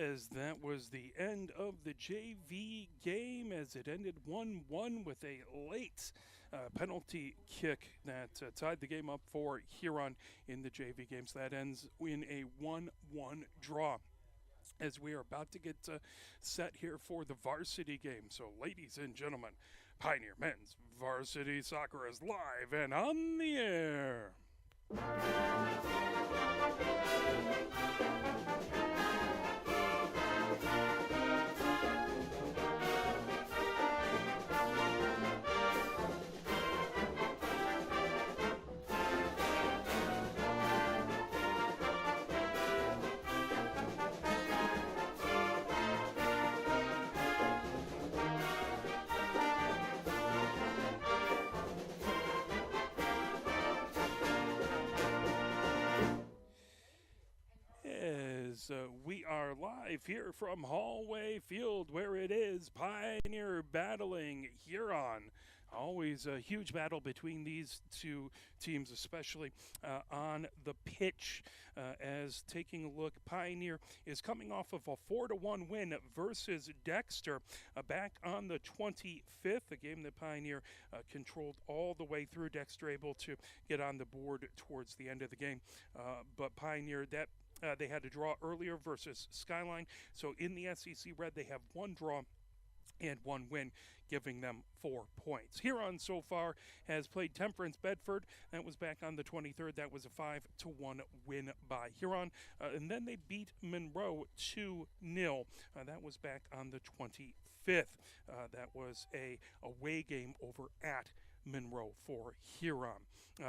As that was the end of the JV game, as it ended 1-1 with a late penalty kick that tied the game up for Huron in the JV games. That ends in a 1-1 draw, as we are about to get set here for the varsity game. So, ladies and gentlemen, Pioneer Men's Varsity Soccer is live and on the air. We are live here from Hollway Field, where it is Pioneer battling Huron. Always a huge battle between these two teams, especially on the pitch. As taking a look, Pioneer is coming off of a 4-1 win versus Dexter back on the 25th, a game that Pioneer controlled all the way through. Dexter able to get on the board towards the end of the game, but Pioneer, they had to draw earlier versus Skyline. So in the SEC Red, they have one draw and one win, giving them 4 points. Huron so far has played Temperance Bedford. That was back on the 23rd. That was a 5-1 win by Huron. And then they beat Monroe 2-0. That was back on the 25th. That was a away game over at Monroe for Huron.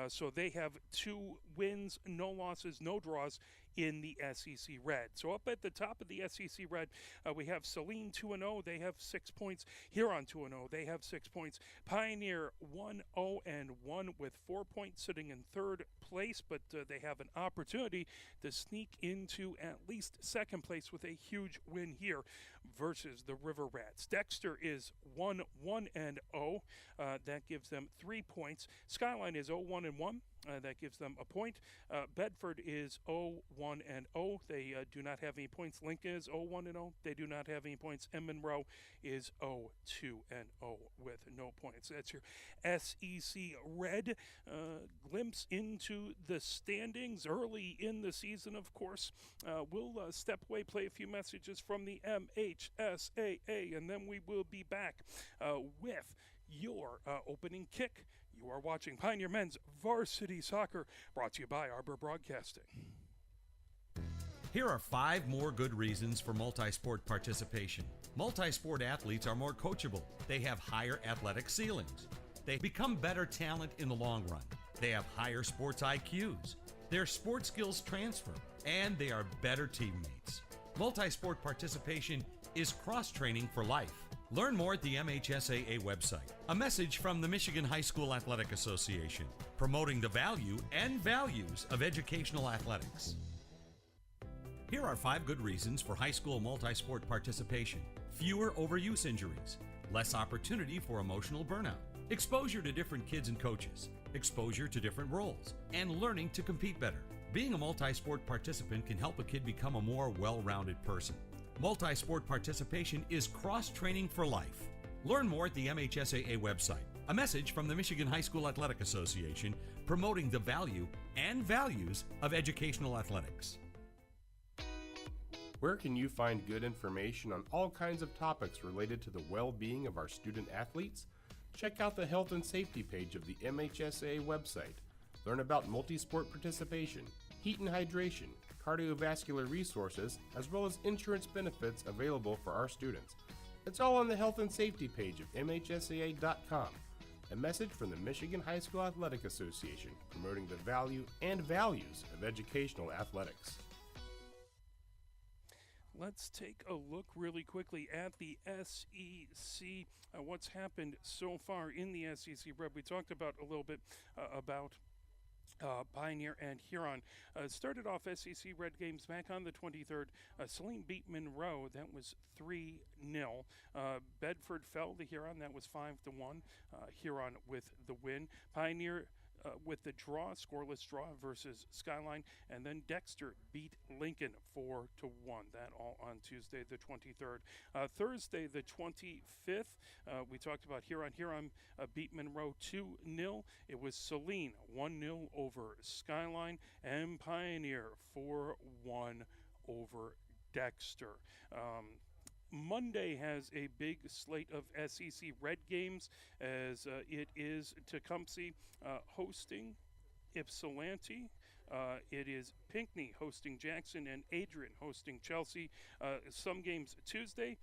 So they have 2 wins, no losses, no draws in the SEC Red. So up at the top of the SEC Red, we have Saline 2-0. They have 6 points. Huron 2-0. They have 6 points. Pioneer 1-0-1 with 4 points, sitting in third place, but they have an opportunity to sneak into at least second place with a huge win here versus the River Rats. Dexter is 1-1-0. That gives them 3 points. Skyline is 0-1-1. That gives them a point. Bedford is 0-1-0. They do not have any points. Lincoln is 0-1-0. They do not have any points. And Monroe is 0-2-0 with no points. That's your SEC Red glimpse into the standings early in the season, of course. We'll step away, play a few messages from the MHSAA, and then we will be back with your opening kick. You are watching Pioneer Men's Varsity Soccer, brought to you by Arbor Broadcasting. Here are 5 more good reasons for multi-sport participation. Multi-sport athletes are more coachable. They have higher athletic ceilings. They become better talent in the long run. They have higher sports IQs. Their sports skills transfer, and they are better teammates. Multi-sport participation is cross-training for life. Learn more at the MHSAA website. A message from the Michigan High School Athletic Association, promoting the value and values of educational athletics. Here are 5 good reasons for high school multi-sport participation. Fewer overuse injuries, less opportunity for emotional burnout, exposure to different kids and coaches, exposure to different roles, and learning to compete better. Being a multi-sport participant can help a kid become a more well-rounded person. Multi-sport participation is cross-training for life. Learn more at the MHSAA website. A message from the Michigan High School Athletic Association, promoting the value and values of educational athletics. Where can you find good information on all kinds of topics related to the well-being of our student athletes? Check out the health and safety page of the MHSAA website. Learn about multi-sport participation, heat and hydration, cardiovascular resources, as well as insurance benefits available for our students. It's all on the health and safety page of MHSAA.com. A message from the Michigan High School Athletic Association, promoting the value and values of educational athletics. Let's take a look really quickly at the SEC, what's happened so far in the SEC Red. We talked about a little bit about Pioneer and Huron. Started off SEC Red games back on the 23rd. Saline beat Monroe. That was 3-0. Bedford fell to Huron. That was 5-1. Huron with the win. Pioneer with the scoreless draw versus Skyline, and then Dexter beat Lincoln 4-1. That all on Tuesday the 23rd. Thursday the 25th, we talked about Huron. Huron beat Monroe 2-0. It was Saline 1-0 over Skyline, and Pioneer 4-1 over Dexter. Monday has a big slate of SEC Red games as it is Tecumseh hosting Ypsilanti. It is Pinckney hosting Jackson and Adrian hosting Chelsea. Some games Tuesday.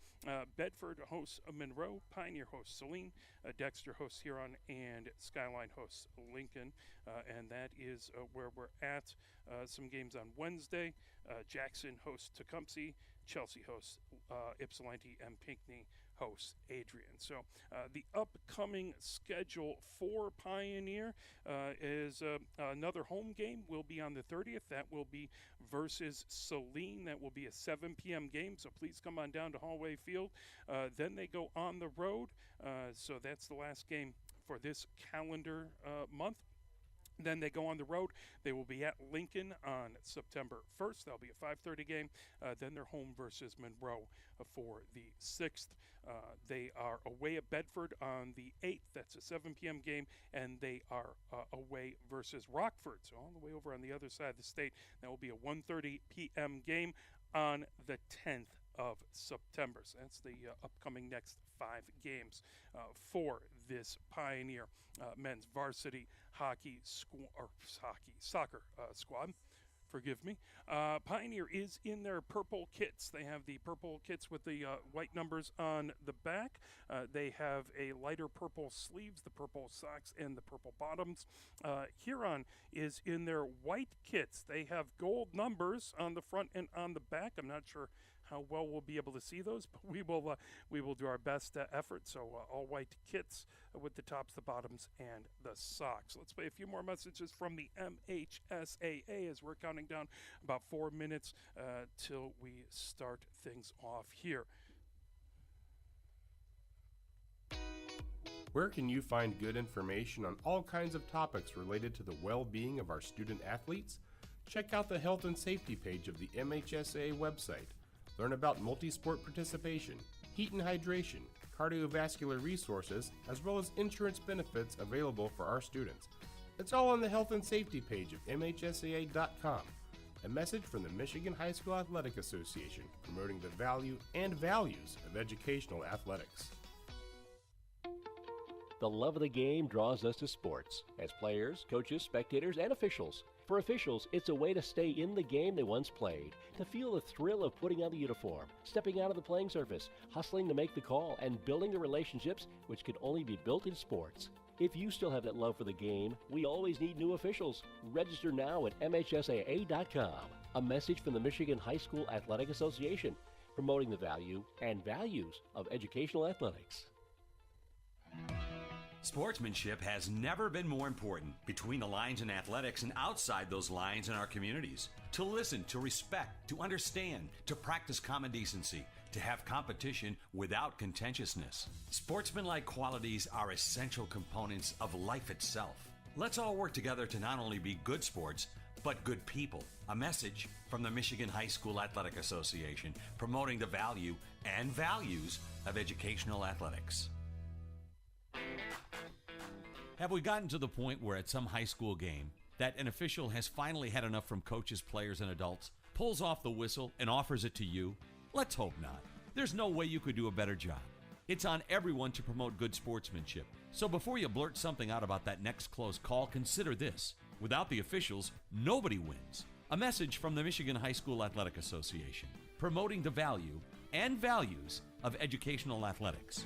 Bedford hosts Monroe. Pioneer hosts Saline. Dexter hosts Huron. And Skyline hosts Lincoln. And that is where we're at. Some games on Wednesday. Jackson hosts Tecumseh. Chelsea hosts Ypsilanti, and Pinckney hosts Adrian. So the upcoming schedule for Pioneer is another home game will be on the 30th. That will be versus Saline. That will be a 7 p.m. game, so please come on down to Hollway Field. Then they go on the road, so that's the last game for this calendar month. Then they go on the road. They will be at Lincoln on September 1st. That'll be a 5:30 game. Then they're home versus Monroe for the 6th. They are away at Bedford on the 8th. That's a 7 p.m. game. And they are away versus Rockford, so all the way over on the other side of the state. That will be a 1:30 p.m. game on the 10th of September. So that's the upcoming next 5 games for this Pioneer men's varsity soccer squad. Forgive me. Pioneer is in their purple kits. They have the purple kits with the white numbers on the back. They have a lighter purple sleeves, the purple socks, and the purple bottoms. Huron is in their white kits. They have gold numbers on the front and on the back. I'm not sure how well we'll be able to see those, but we will do our best effort. So all white kits with the tops, the bottoms, and the socks. Let's play a few more messages from the MHSAA as we're counting down about 4 minutes till we start things off here. Where can you find good information on all kinds of topics related to the well-being of our student athletes? Check out the health and safety page of the MHSAA website. Learn about multi-sport participation, heat and hydration, cardiovascular resources, as well as insurance benefits available for our students. It's all on the health and safety page of MHSAA.com. A message from the Michigan High School Athletic Association promoting the value and values of educational athletics. The love of the game draws us to sports, as players, coaches, spectators, and officials. For officials, it's a way to stay in the game they once played, to feel the thrill of putting on the uniform, stepping out of the playing surface, hustling to make the call, and building the relationships which can only be built in sports. If you still have that love for the game, we always need new officials. Register now at MHSAA.com. A message from the Michigan High School Athletic Association, promoting the value and values of educational athletics. Sportsmanship has never been more important between the lines in athletics and outside those lines in our communities. To listen, to respect, to understand, to practice common decency, to have competition without contentiousness. Sportsmanlike qualities are essential components of life itself. Let's all work together to not only be good sports, but good people. A message from the Michigan High School Athletic Association, promoting the value and values of educational athletics. Have we gotten to the point where at some high school game that an official has finally had enough from coaches, players, and adults, pulls off the whistle, and offers it to you? Let's hope not. There's no way you could do a better job. It's on everyone to promote good sportsmanship. So before you blurt something out about that next close call, consider this. Without the officials, nobody wins. A message from the Michigan High School Athletic Association, promoting the value and values of educational athletics.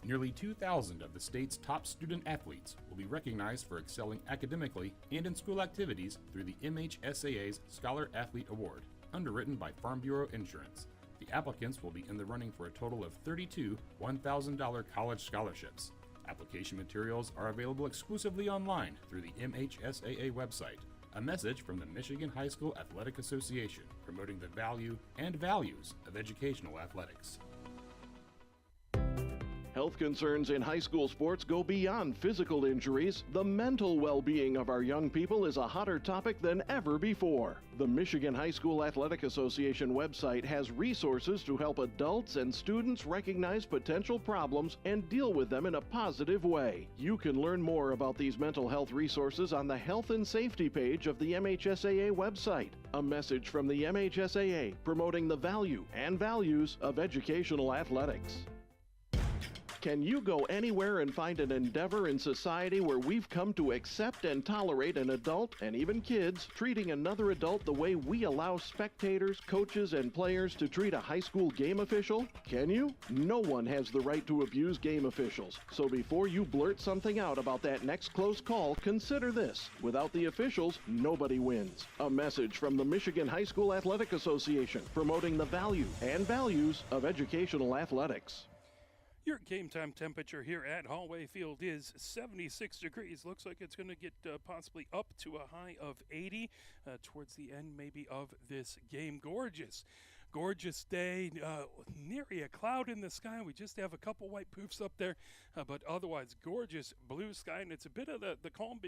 Nearly 2,000 of the state's top student athletes will be recognized for excelling academically and in school activities through the MHSAA's Scholar Athlete Award, underwritten by Farm Bureau Insurance. The applicants will be in the running for a total of 32 $1,000 college scholarships. Application materials are available exclusively online through the MHSAA website. A message from the Michigan High School Athletic Association, promoting the value and values of educational athletics. Health concerns in high school sports go beyond physical injuries. The mental well-being of our young people is a hotter topic than ever before. The Michigan High School Athletic Association website has resources to help adults and students recognize potential problems and deal with them in a positive way. You can learn more about these mental health resources on the Health and Safety page of the MHSAA website. A message from the MHSAA promoting the value and values of educational athletics. Can you go anywhere and find an endeavor in society where we've come to accept and tolerate an adult, and even kids, treating another adult the way we allow spectators, coaches, and players to treat a high school game official? Can you? No one has the right to abuse game officials. So before you blurt something out about that next close call, consider this. Without the officials, nobody wins. A message from the Michigan High School Athletic Association, promoting the value and values of educational athletics. Your game time temperature here at Hollway Field is 76 degrees. Looks like it's going to get possibly up to a high of 80 towards the end maybe of this game. Gorgeous day, nary a cloud in the sky. We just have a couple white poofs up there, but otherwise gorgeous blue sky. And it's a bit of the calm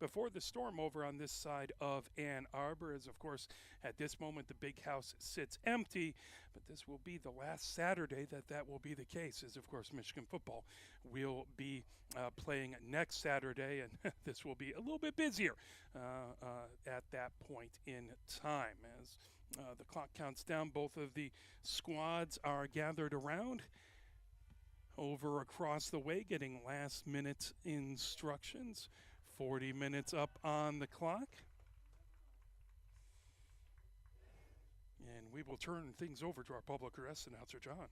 before the storm over on this side of Ann Arbor, as of course at this moment the big house sits empty. But this will be the last Saturday that will be the case, as of course Michigan football will be playing next Saturday, and this will be a little bit busier at that point in time. As the clock counts down, both of the squads are gathered around over across the way, getting last-minute instructions. 40 minutes up on the clock. And we will turn things over to our public address announcer, John.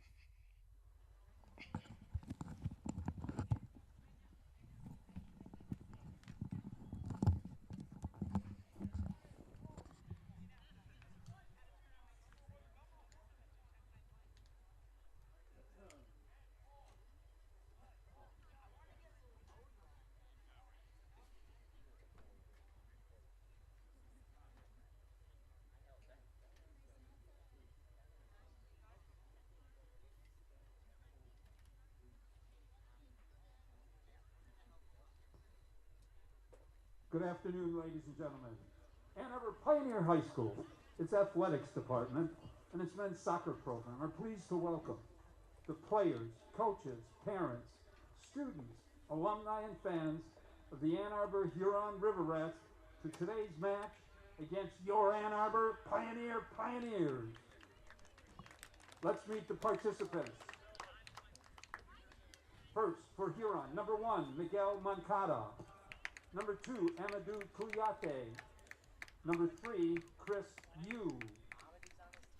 Good afternoon, ladies and gentlemen. Ann Arbor Pioneer High School, its athletics department, and its men's soccer program are pleased to welcome the players, coaches, parents, students, alumni, and fans of the Ann Arbor Huron River Rats to today's match against your Ann Arbor Pioneers. Let's meet the participants. First, for Huron, number 1, Miguel Moncada. Number 2, Amadou Kouyaté. Number 3, Chris Yu.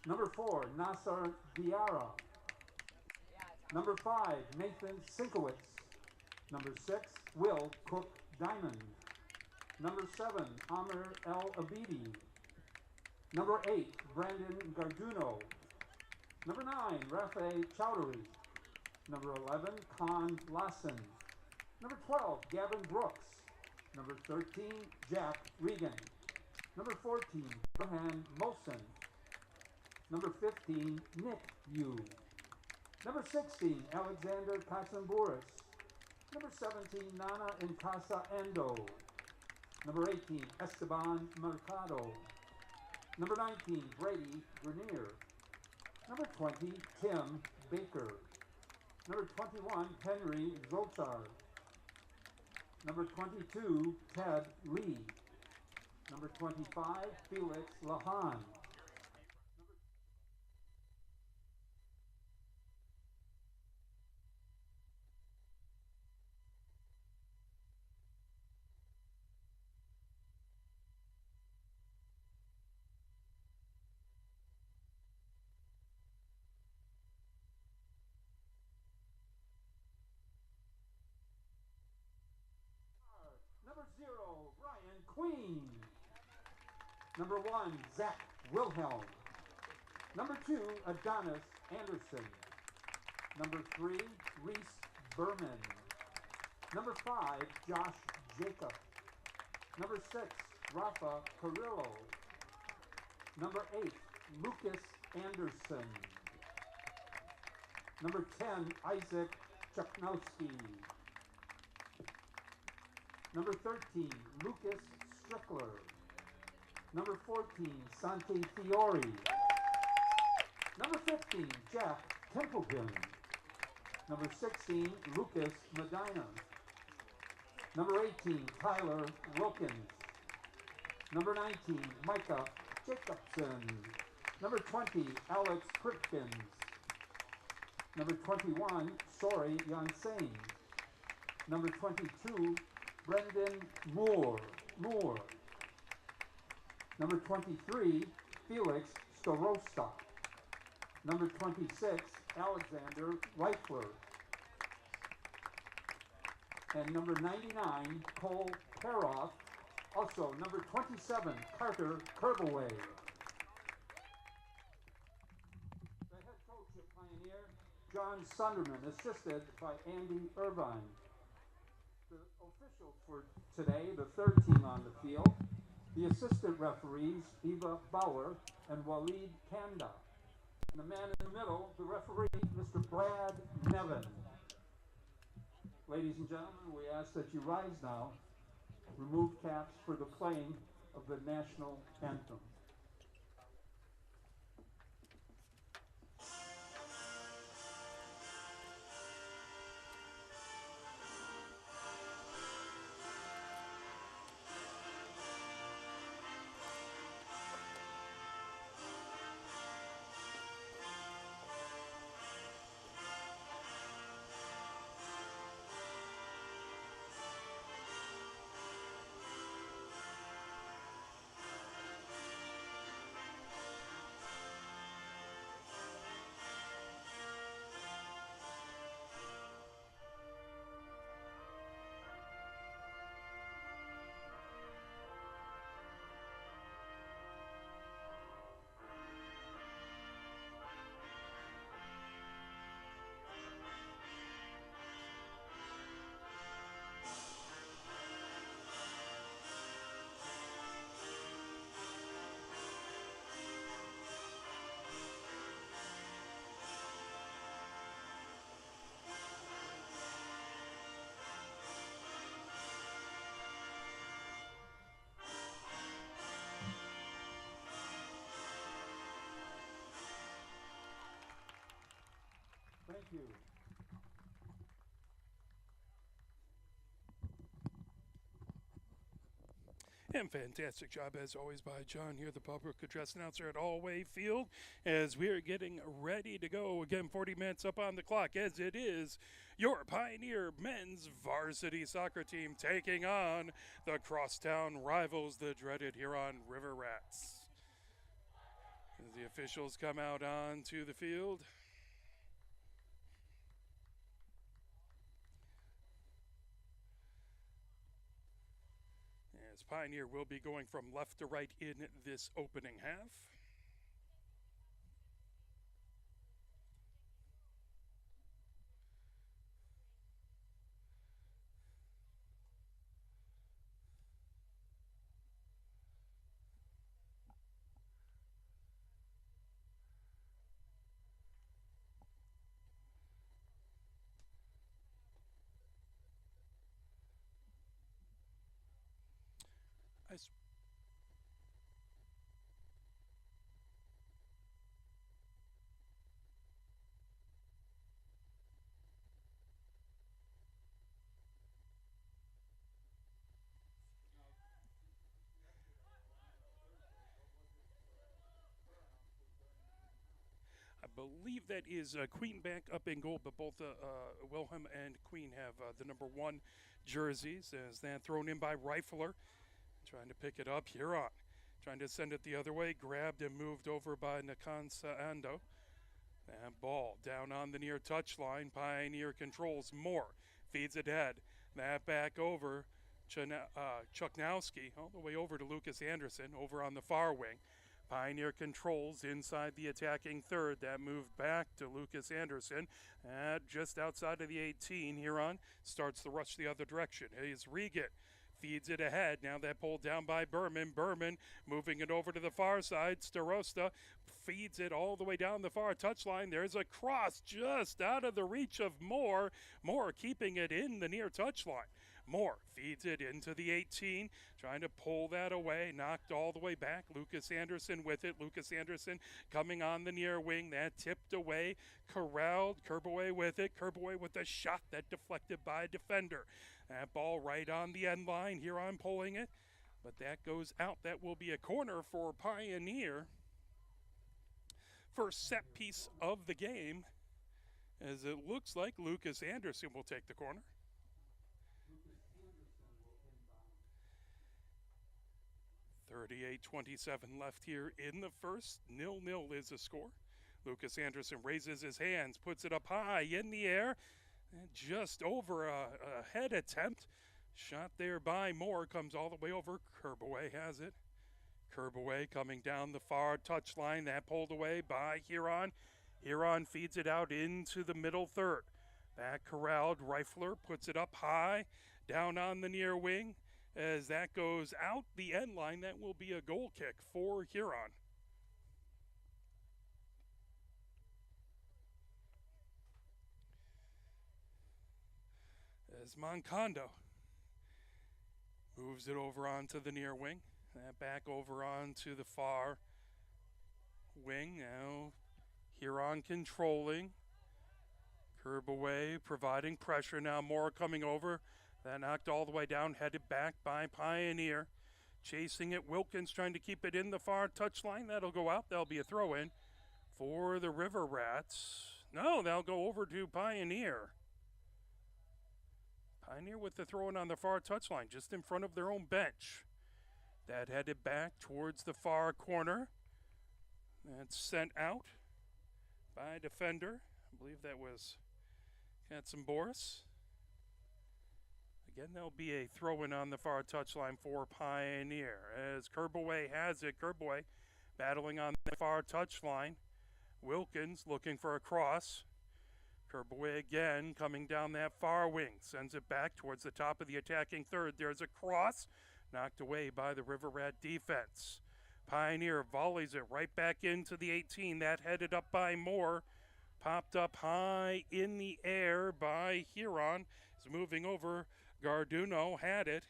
Number 4, Nasser Diarra. Number 5, Nathan Sinkowitz. Number 6, Will Cook Diamond. Number 7, Amir El Abidi. Number 8, Brandon Garduno. Number 9, Rafael Chowdhury. Number 11, Con Lassen. Number 12, Gavin Brooks. Number 13, Jack Regan. Number 14, Johan Mosen. Number 15, Nick Yu. Number 16, Alexander Kasambouris. Number 17, Nana Nkasa Endo. Number 18, Esteban Mercado. Number 19, Brady Grenier. Number 20, Tim Baker. Number 21, Henry Zoltar. Number 22, Ted Lee. Number 25, Felix Lahan. Number 0, Ryan Queen. Number 1, Zach Wilhelm. Number 2, Adonis Anderson. Number 3, Reese Berman. Number 5, Josh Jacob. Number 6, Rafa Carrillo. Number 8, Lucas Anderson. Number 10, Isaac Chuknowski. Number 13, Lucas Strickler. Number 14, Sante Fiore. Number 15, Jack Templeton. Number 16, Lucas Medina. Number 18, Tyler Wilkins. Number 19, Micah Jacobson. Number 20, Alex Kripkins. Number 21, Sori Yansane. Number 22, Brendan Moore. Number 23, Felix Starosta. Number 26, Alexander Reifler. And number 99, Cole Peroff. Also, number 27, Carter Kerbaway. The head coach at Pioneer, John Sunderman, assisted by Andy Irvine. The officials for today, the third team on the field, the assistant referees, Eva Bauer and Waleed Kanda. And the man in the middle, the referee, Mr. Brad Nevin. Ladies and gentlemen, we ask that you rise now, remove caps for the playing of the national anthem. Thank you. And fantastic job, as always, by John here, the public address announcer at Hollway Field, as we are getting ready to go. Again, 40 minutes up on the clock, as it is your Pioneer men's varsity soccer team taking on the crosstown rivals, the dreaded Huron River Rats. As the officials come out onto the field. As Pioneer will be going from left to right in this opening half. I believe that is Queen back up in goal, but both Wilhelm and Queen have the number 1 jerseys. As that thrown in by Reifler, trying to pick it up. Huron trying to send it the other way, grabbed and moved over by Nakansa Ando. That ball down on the near touchline. Pioneer controls more, feeds it ahead. That back over Chuknowski, all the way over to Lucas Anderson, over on the far wing. Pioneer controls inside the attacking third. That moved back to Lucas Anderson. Just outside of the 18, Huron starts the rush the other direction. Here's Regan. feeds it ahead. Now that pulled down by Berman. Berman moving it over to the far side. Starosta feeds it all the way down the far touchline. There's a cross just out of the reach of Moore. Moore keeping it in the near touchline. Moore feeds it into the 18, trying to pull that away, knocked all the way back. Lucas Anderson with it. Lucas Anderson coming on the near wing. That tipped away, corralled. Kerbaway with it. Kerbaway with a shot that deflected by a defender. That ball right on the end line. Huron pulling it, but that goes out. That will be a corner for Pioneer. First set piece of the game, as it looks like Lucas Anderson will take the corner. 38-27 left here in the first. 0-0 is the score. Lucas Anderson raises his hands, puts it up high in the air, and just over a head attempt. Shot there by Moore, comes all the way over. Kerbaway has it. Kerbaway coming down the far touchline. That pulled away by Huron. Huron feeds it out into the middle third. That corralled. Rifler puts it up high, down on the near wing. As that goes out the end line, that will be a goal kick for Huron. As Moncondo moves it over onto the near wing. That back over onto the far wing. Now Huron controlling. Kerbaway providing pressure. Now Moore coming over. That knocked all the way down, headed back by Pioneer. Chasing it, Wilkins trying to keep it in the far touchline. That'll go out. That'll be a throw-in for the River Rats. No, they'll go over to Pioneer. Pioneer with the throw-in on the far touchline, just in front of their own bench. That headed back towards the far corner. That's sent out by a defender. I believe that was Katzenboris. Again, there'll be a throw-in on the far touchline for Pioneer. As Kerbaway has it, Kerbaway battling on the far touchline. Wilkins looking for a cross. Kerbaway again coming down that far wing. Sends it back towards the top of the attacking third. There's a cross. Knocked away by the River Rat defense. Pioneer volleys it right back into the 18. That headed up by Moore. Popped up high in the air by Huron. Is moving over. Garduno had it.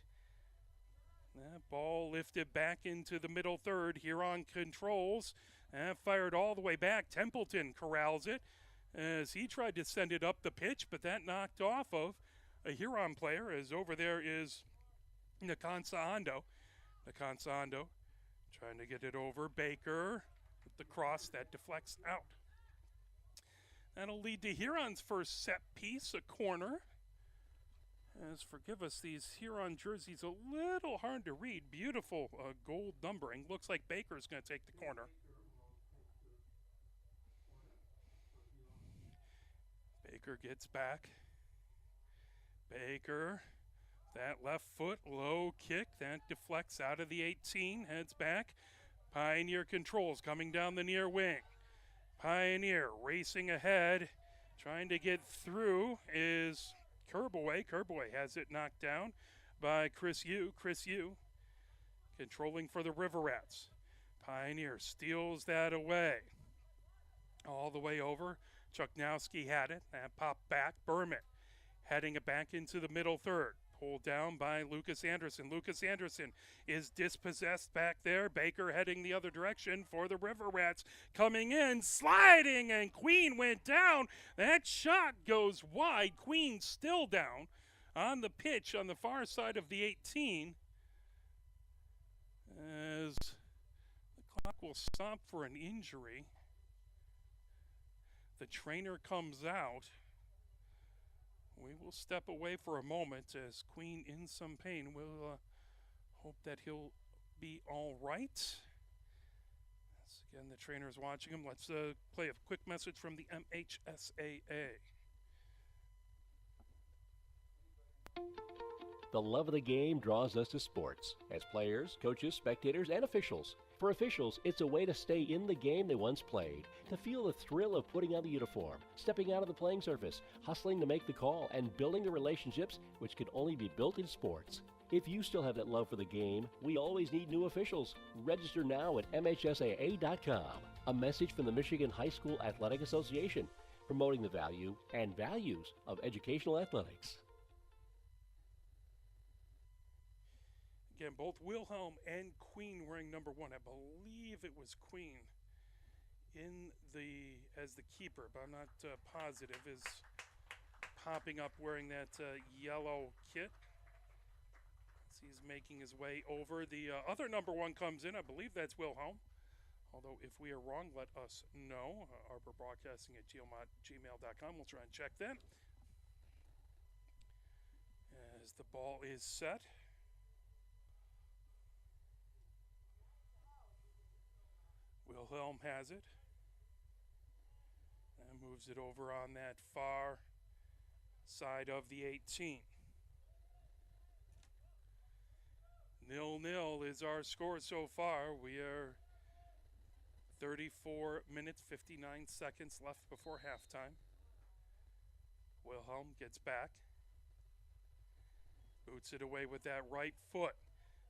That ball lifted back into the middle third. Huron controls. And fired all the way back. Templeton corrals it as he tried to send it up the pitch, but that knocked off of a Huron player, as over there is Nakansa Ando trying to get it over. Baker with the cross that deflects out. That'll lead to Huron's first set piece, a corner. As forgive us, these Huron jerseys a little hard to read. Beautiful gold numbering. Looks like Baker's going to take the corner. Baker gets back. Baker, that left foot, low kick, that deflects out of the 18, heads back. Pioneer controls, coming down the near wing. Pioneer racing ahead, trying to get through is Kerbaway. Kerbaway has it knocked down by Chris Yu. Chris Yu controlling for the River Rats. Pioneer steals that away. All the way over. Chuknowski had it. That popped back. Berman heading it back into the middle third. Pulled down by Lucas Anderson. Lucas Anderson is dispossessed back there. Baker heading the other direction for the River Rats. Coming in, sliding, and Queen went down. That shot goes wide. Queen still down on the pitch on the far side of the 18. As the clock will stop for an injury. The trainer comes out. We will step away for a moment as Queen in some pain. We'll hope that he'll be all right. As again, the trainer is watching him. Let's play a quick message from the MHSAA. The love of the game draws us to sports, as players, coaches, spectators, and officials. For officials, it's a way to stay in the game they once played, to feel the thrill of putting on the uniform, stepping out of the playing surface, hustling to make the call, and building the relationships which can only be built in sports. If you still have that love for the game, we always need new officials. Register now at MHSAA.com. A message from the Michigan High School Athletic Association, promoting the value and values of educational athletics. Again, both Wilhelm and Queen wearing number 1. I believe it was Queen as the keeper, but I'm not positive, is popping up wearing that yellow kit. As he's making his way over. The other number 1 comes in. I believe that's Wilhelm. Although if we are wrong, let us know. arborbroadcasting@gmail.com. We'll try and check that. As the ball is set. Wilhelm has it. And moves it over on that far side of the 18. 0-0 is our score so far. We are 34 minutes, 59 seconds left before halftime. Wilhelm gets back. Boots it away with that right foot.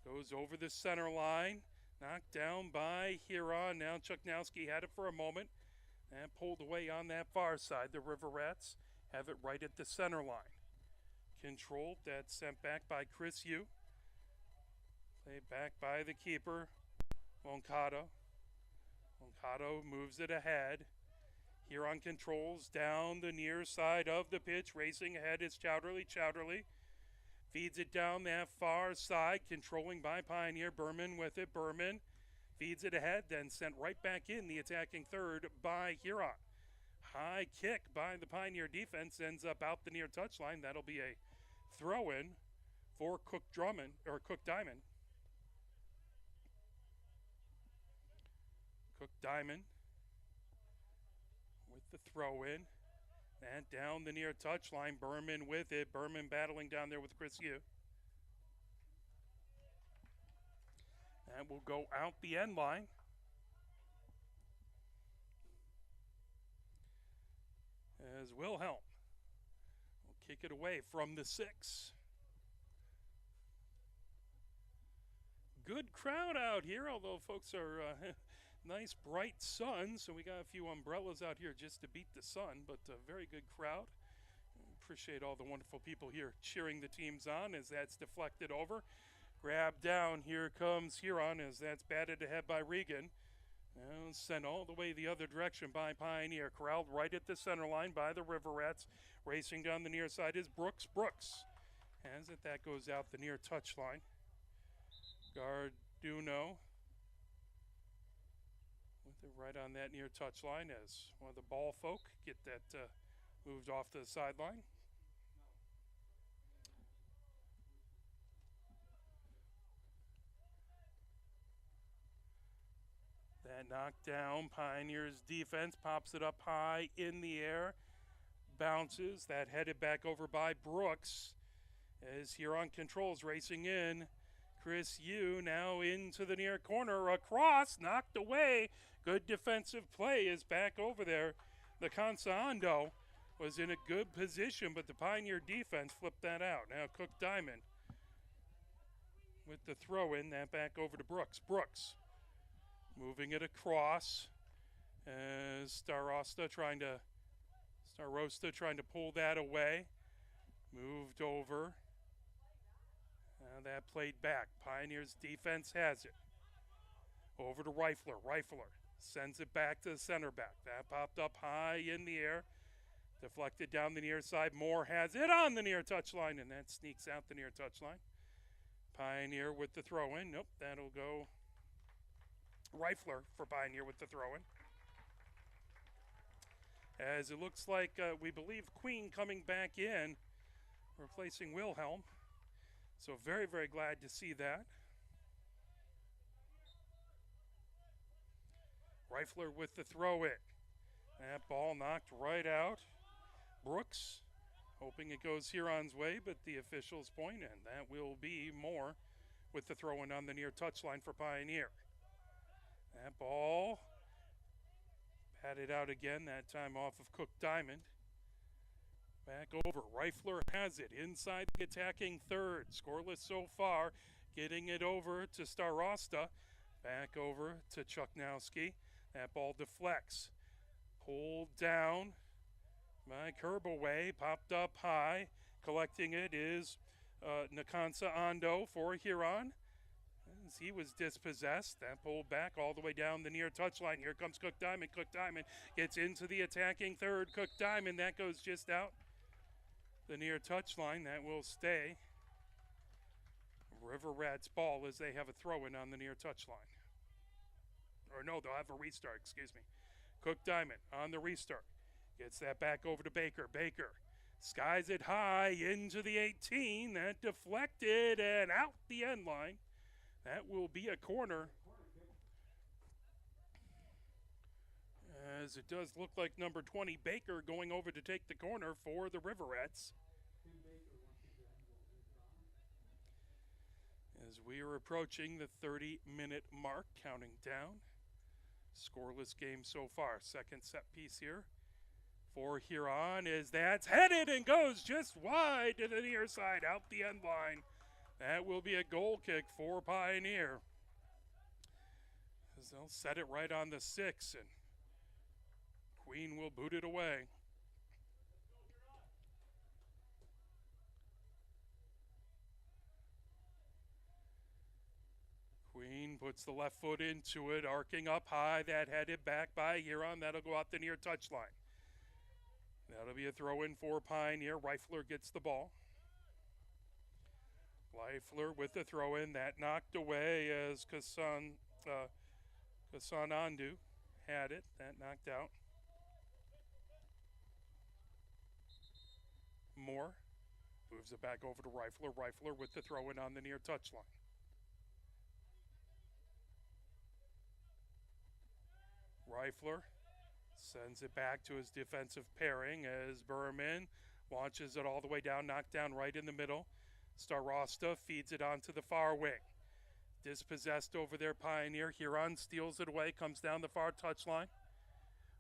Goes over the center line. Knocked down by Huron. Now Chuknowski had it for a moment and pulled away on that far side. The River Rats have it right at the center line. Controlled. That's sent back by Chris Yu. Played back by the keeper, Moncada. Moncada moves it ahead. Huron controls down the near side of the pitch. Racing ahead is Chowderly. Chowderly feeds it down that far side, controlling by Pioneer. Berman with it. Berman feeds it ahead, then sent right back in the attacking third by Huron. High kick by the Pioneer defense ends up out the near touchline. That'll be a throw-in for Cook Diamond. Cook Diamond with the throw-in. And down the near touchline, Berman with it. Berman battling down there with Chris Yu. And will go out the end line. As Wilhelm will kick it away from the 6. Good crowd out here, although folks are nice bright sun, so we got a few umbrellas out here just to beat the sun, but a very good crowd. Appreciate all the wonderful people here cheering the teams on as that's deflected over. Grabbed down, here comes Huron as that's batted ahead by Regan. And sent all the way the other direction by Pioneer. Corralled right at the center line by the River Rats. Racing down the near side is Brooks. Brooks has it. That goes out the near touchline. Garduno with it right on that near touchline as one of the ball folk get that moved off to the sideline. That knocked down. Pioneers defense pops it up high in the air. Bounces. That headed back over by Brooks. As Huron controls racing in. Chris Yu now into the near corner. Across. Knocked away. Good defensive play is back over there. The Consando was in a good position, but the Pioneer defense flipped that out. Now Cook Diamond with the throw in. That back over to Brooks. Brooks. Moving it across as Starosta trying to pull that away. Moved over. That played back. Pioneers defense has it. Over to Rifler. Rifler sends it back to the center back. That popped up high in the air. Deflected down the near side. Moore has it on the near touchline, and that sneaks out the near touchline. Pioneer with the throw in. Nope, that'll go Rifler for Pioneer with the throw-in. As it looks like we believe Queen coming back in, replacing Wilhelm. So very, very glad to see that. Rifler with the throw-in. That ball knocked right out. Brooks hoping it goes Huron's way, but the officials point, and that will be Moore with the throw-in on the near touchline for Pioneer. That ball batted out again, that time off of Cook Diamond. Back over. Reifler has it inside the attacking third. Scoreless so far. Getting it over to Starosta. Back over to Chuknowski. That ball deflects. Pulled down by Kerbaway. Popped up high. Collecting it is Nakansa Ando for Huron. As he was dispossessed, that pulled back all the way down the near touchline. Here comes Cook Diamond. Cook Diamond gets into the attacking third. Cook Diamond, that goes just out the near touchline. That will stay River Rats' ball as they have a throw-in on the near touchline. Or no, they'll have a restart, excuse me. Cook Diamond on the restart. Gets that back over to Baker. Baker skies it high into the 18. That deflected and out the end line. That will be a corner. As it does look like number 20, Baker, going over to take the corner for the River Rats. As we are approaching the 30-minute mark, counting down. Scoreless game so far. Second set piece here for Huron is that's headed and goes just wide to the near side, out the end line. That will be a goal kick for Pioneer. As they'll set it right on the 6, and Queen will boot it away. Queen puts the left foot into it, arcing up high. That headed back by Huron. That'll go out the near touchline. That'll be a throw-in for Pioneer. Reifler gets the ball. Reifler with the throw-in. That knocked away as Kasan Andu had it. That knocked out. Moore moves it back over to Reifler. Reifler with the throw-in on the near touchline. Reifler sends it back to his defensive pairing as Berman launches it all the way down, knocked down right in the middle. Starosta feeds it onto the far wing. Dispossessed over there, Pioneer. Huron steals it away, comes down the far touchline.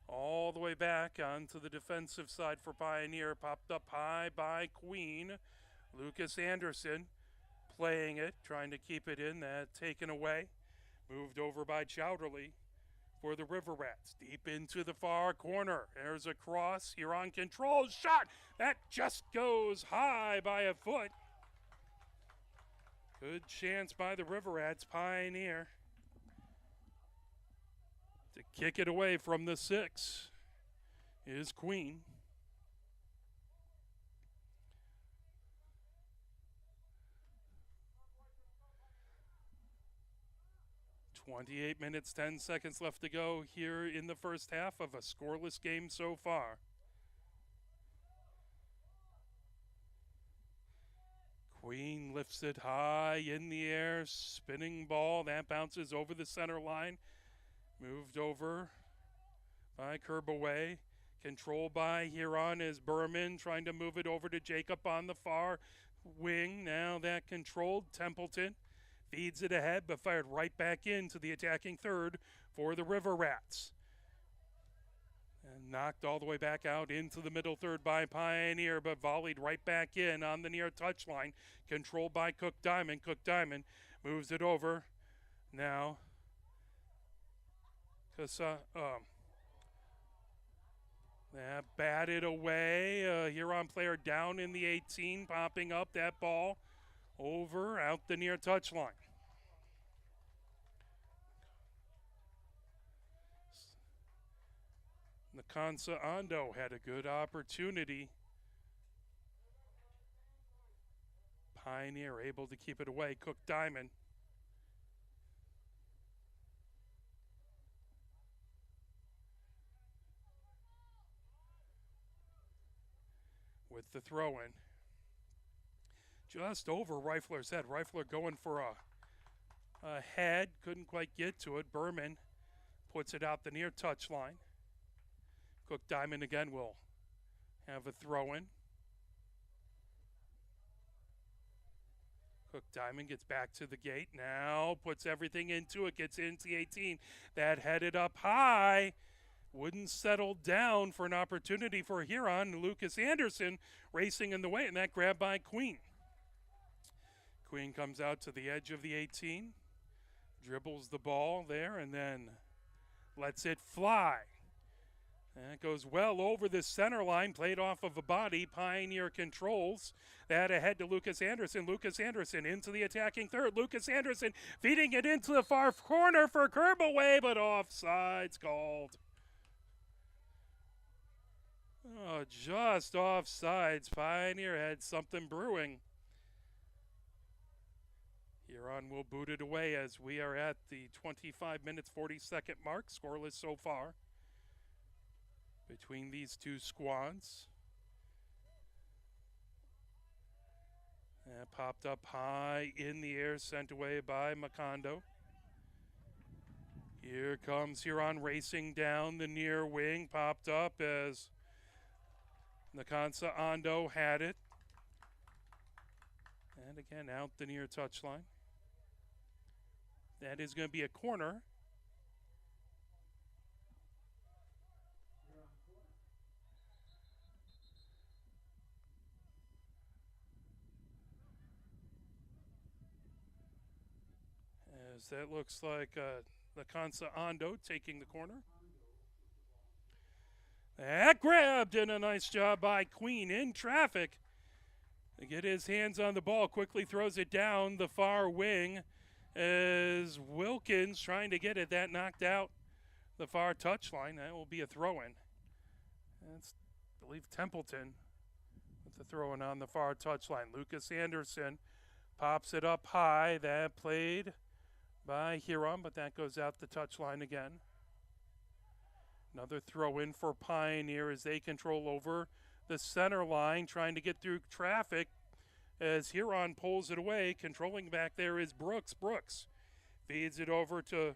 All the way back onto the defensive side for Pioneer. Popped up high by Queen. Lucas Anderson playing it, trying to keep it in. That taken away. Moved over by Chowderly for the River Rats. Deep into the far corner. There's a cross. Huron controls. Shot! That just goes high by a foot. Good chance by the River Rats. Pioneer to kick it away from the 6 is Queen. .28 minutes, 10 seconds left to go here in the first half of a scoreless game so far. Queen lifts it high in the air, spinning ball. That bounces over the center line. Moved over by Kerbaway. Controlled by Huron is Berman trying to move it over to Jacob on the far wing. Now that controlled. Templeton feeds it ahead, but fired right back into the attacking third for the River Rats. And knocked all the way back out into the middle third by Pioneer, but volleyed right back in on the near touchline. Controlled by Cook Diamond. Cook Diamond moves it over. Now, batted away. Huron player down in the 18, popping up that ball over out the near touchline. Nakansa Ando had a good opportunity. Pioneer able to keep it away. Cook Diamond. With the throw-in. Just over Reifler's head. Reifler going for a head. Couldn't quite get to it. Berman puts it out the near touchline. Cook Diamond again will have a throw-in. Cook Diamond gets back to the gate. Now puts everything into it. Gets into the 18. That headed up high. wouldn't settle down for an opportunity for Huron. Lucas Anderson racing in the way, and that grab by Queen. Queen comes out to the edge of the 18, dribbles the ball there, and then lets it fly. And it goes well over the center line, played off of a body. Pioneer controls that ahead to Lucas Anderson. Lucas Anderson into the attacking third. Lucas Anderson feeding it into the far corner for curb away, but offside's called. Oh, just offsides. Pioneer had something brewing. Huron will boot it away as we are at the 25 minutes 40-second mark. Scoreless so far between these two squads. And popped up high in the air, sent away by Macondo. Here comes Huron racing down the near wing, popped up as Nakansa Ando had it. And again, out the near touchline. That is going to be a corner. As that looks like Nakansa Ando taking the corner. That grabbed, and a nice job by Queen in traffic to get his hands on the ball. Quickly throws it down the far wing as Wilkins trying to get it. That knocked out the far touchline. That will be a throw-in. That's, I believe, Templeton with the throw-in on the far touchline. Lucas Anderson pops it up high. That played by Huron, but that goes out the touchline again. Another throw-in for Pioneer as they control over the center line, trying to get through traffic as Huron pulls it away. Controlling back there is Brooks. Brooks feeds it over to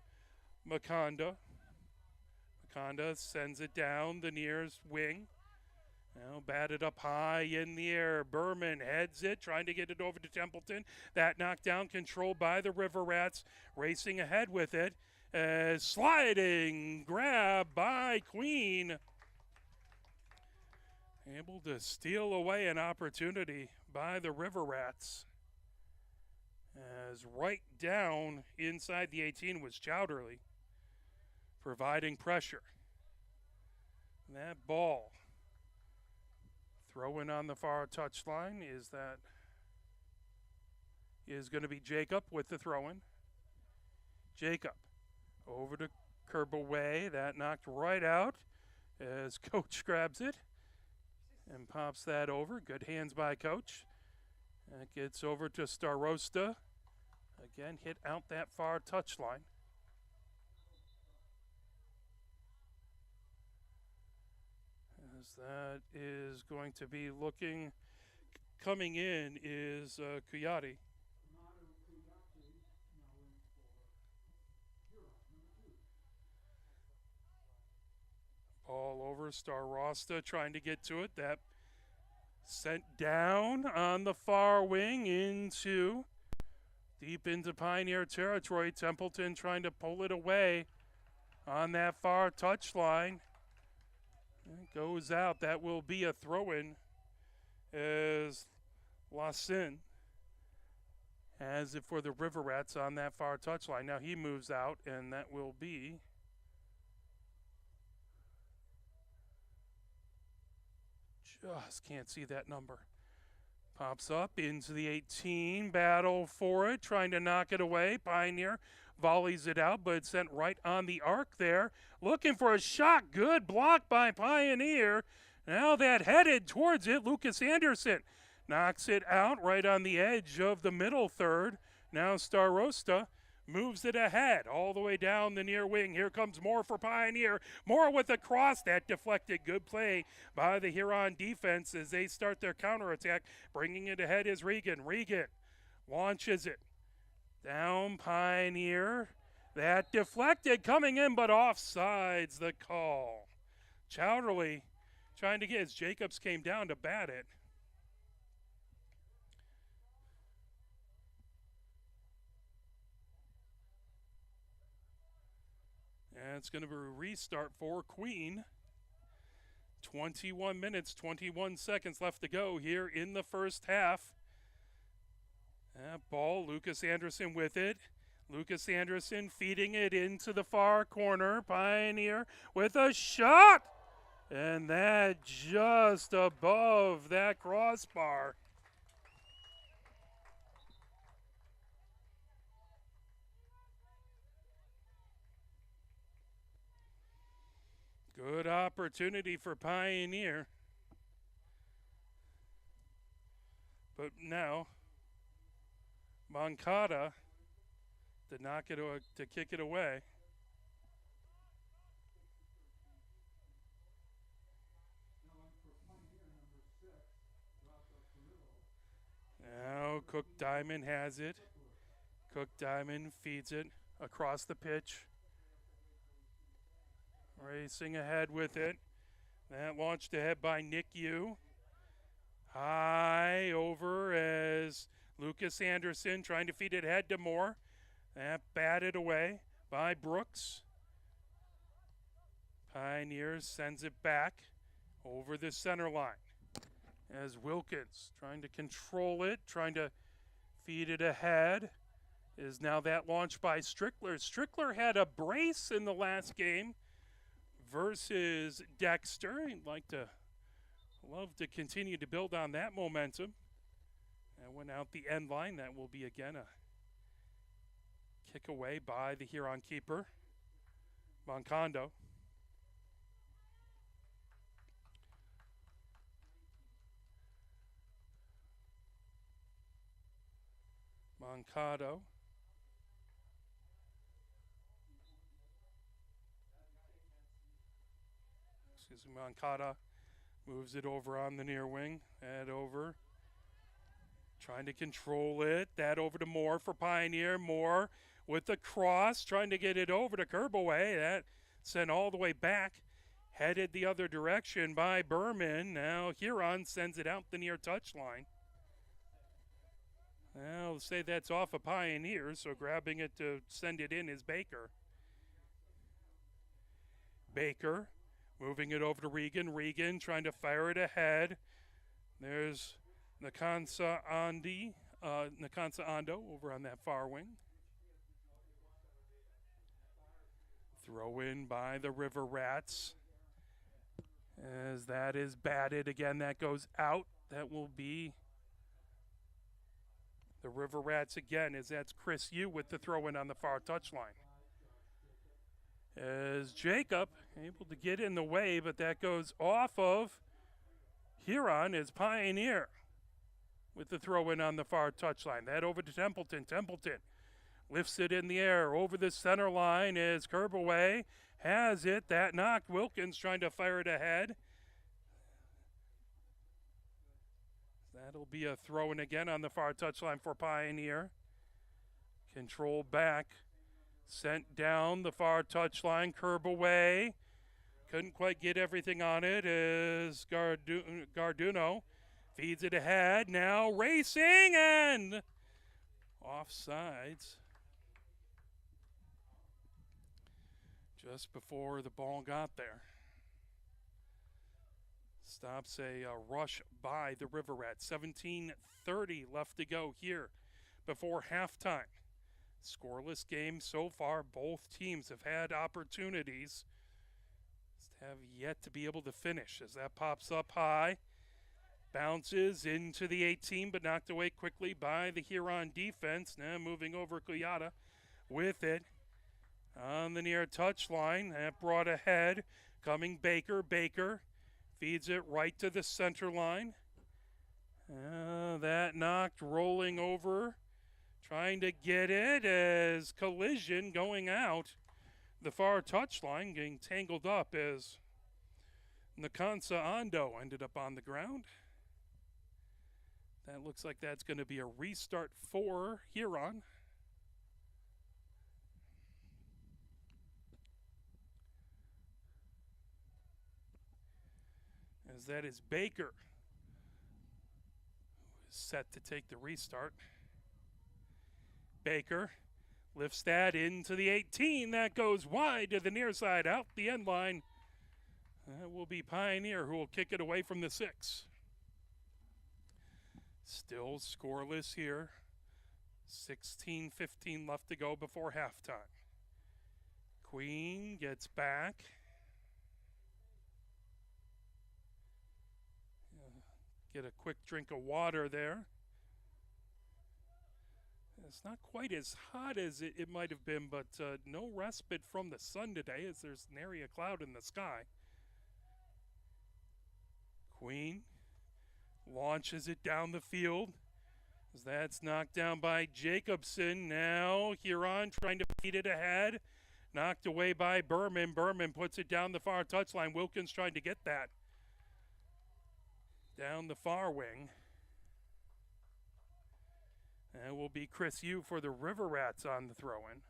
Maconda. Maconda sends it down the nearest wing. Now batted up high in the air. Berman heads it, trying to get it over to Templeton. That knockdown controlled by the River Rats, racing ahead with it. Sliding grab by Queen. Able to steal away an opportunity by the River Rats. As right down inside the 18 was Chowderly, providing pressure. And that ball throw in on the far touchline is going to be Jacob with the throw-in. Jacob over to curb away. That knocked right out as Coach grabs it and pops that over. Good hands by Coach. That gets over to Starosta. Again, hit out that far touchline. As that is going to be looking, coming in is Kuyati. Ball over, Starosta trying to get to it. That sent down on the far wing deep into Pioneer territory. Templeton trying to pull it away on that far touchline. It goes out. That will be a throw-in as Lassin has it for the River Rats on that far touchline. Now he moves out, and that will be just can't see that number. Pops up into the 18. Battle for it. Trying to knock it away. Pioneer volleys it out, but it's sent right on the arc there. Looking for a shot. Good block by Pioneer. Now that headed towards it. Lucas Anderson knocks it out right on the edge of the middle third. Now Starosta moves it ahead all the way down the near wing. Here comes Moore for Pioneer. Moore with a cross. That deflected. Good play by the Huron defense as they start their counterattack. Bringing it ahead is Regan. Regan launches it. Down Pioneer. That deflected coming in, but offsides the call. Chowderly trying to get as Jacobs came down to bat it. And it's going to be a restart for Queen. 21 minutes, 21 seconds left to go here in the first half. Ball, Lucas Anderson with it. Lucas Anderson feeding it into the far corner. Pioneer with a shot. And that just above that crossbar. Good opportunity for Pioneer. But now, Moncada to kick it away. Now Cook Diamond has it. Cook Diamond feeds it across the pitch. Racing ahead with it. That launched ahead by Nick Yu. High over as Lucas Anderson trying to feed it ahead to Moore. That batted away by Brooks. Pioneers sends it back over the center line as Wilkins trying to control it, trying to feed it ahead. Is now that launched by Strickler. Strickler had a brace in the last game versus Dexter. He'd love to continue to build on that momentum. That went out the end line. That will be again a kick away by the Huron keeper, Moncondo. Moncado. Moncada moves it over on the near wing. That over. Trying to control it. That over to Moore for Pioneer. Moore with the cross. Trying to get it over to Kerbaway. That sent all the way back. Headed the other direction by Berman. Now Huron sends it out the near touchline. I'll say that's off of Pioneer, so grabbing it to send it in is Baker. Baker moving it over to Regan. Regan trying to fire it ahead. There's Nakansa Ando over on that far wing. Throw in by the River Rats. As that is batted again, that goes out. That will be the River Rats again, as that's Chris Yu with the throw in on the far touchline. As Jacob able to get in the way, but that goes off of Huron as Pioneer with the throw in on the far touchline. That over to Templeton. Templeton lifts it in the air over the center line as Kerbaway has it. That knocked Wilkins trying to fire it ahead. That'll be a throw in again on the far touchline for Pioneer. Control back. Sent down the far touchline. Kerbaway. Couldn't quite get everything on it as Garduno feeds it ahead. Now racing and offsides. Just before the ball got there. Stops a rush by the River Rats. 17:30 left to go here before halftime. Scoreless game so far. Both teams have had opportunities. Have yet to be able to finish as that pops up high. Bounces into the 18, but knocked away quickly by the Huron defense. Now moving over Kuyata with it on the near touchline. That brought ahead. Coming Baker. Baker feeds it right to the center line. That knocked, rolling over. Trying to get it as collision going out. The far touchline getting tangled up as Nakansa Ando ended up on the ground. That looks like that's going to be a restart for Huron. As that is Baker, who is set to take the restart. Baker Lifts that into the 18. That goes wide to the near side, out the end line. That will be Pioneer who will kick it away from the 6. Still scoreless here. 16-15 left to go before halftime. Queen gets back. Get a quick drink of water there. It's not quite as hot as it might have been, but no respite from the sun today as there's nary a cloud in the sky. Queen launches it down the field. As that's knocked down by Jacobson. Now Huron trying to feed it ahead. Knocked away by Berman. Berman puts it down the far touchline. Wilkins trying to get that down the far wing. And will be Chris Yu for the River Rats on the throw-in.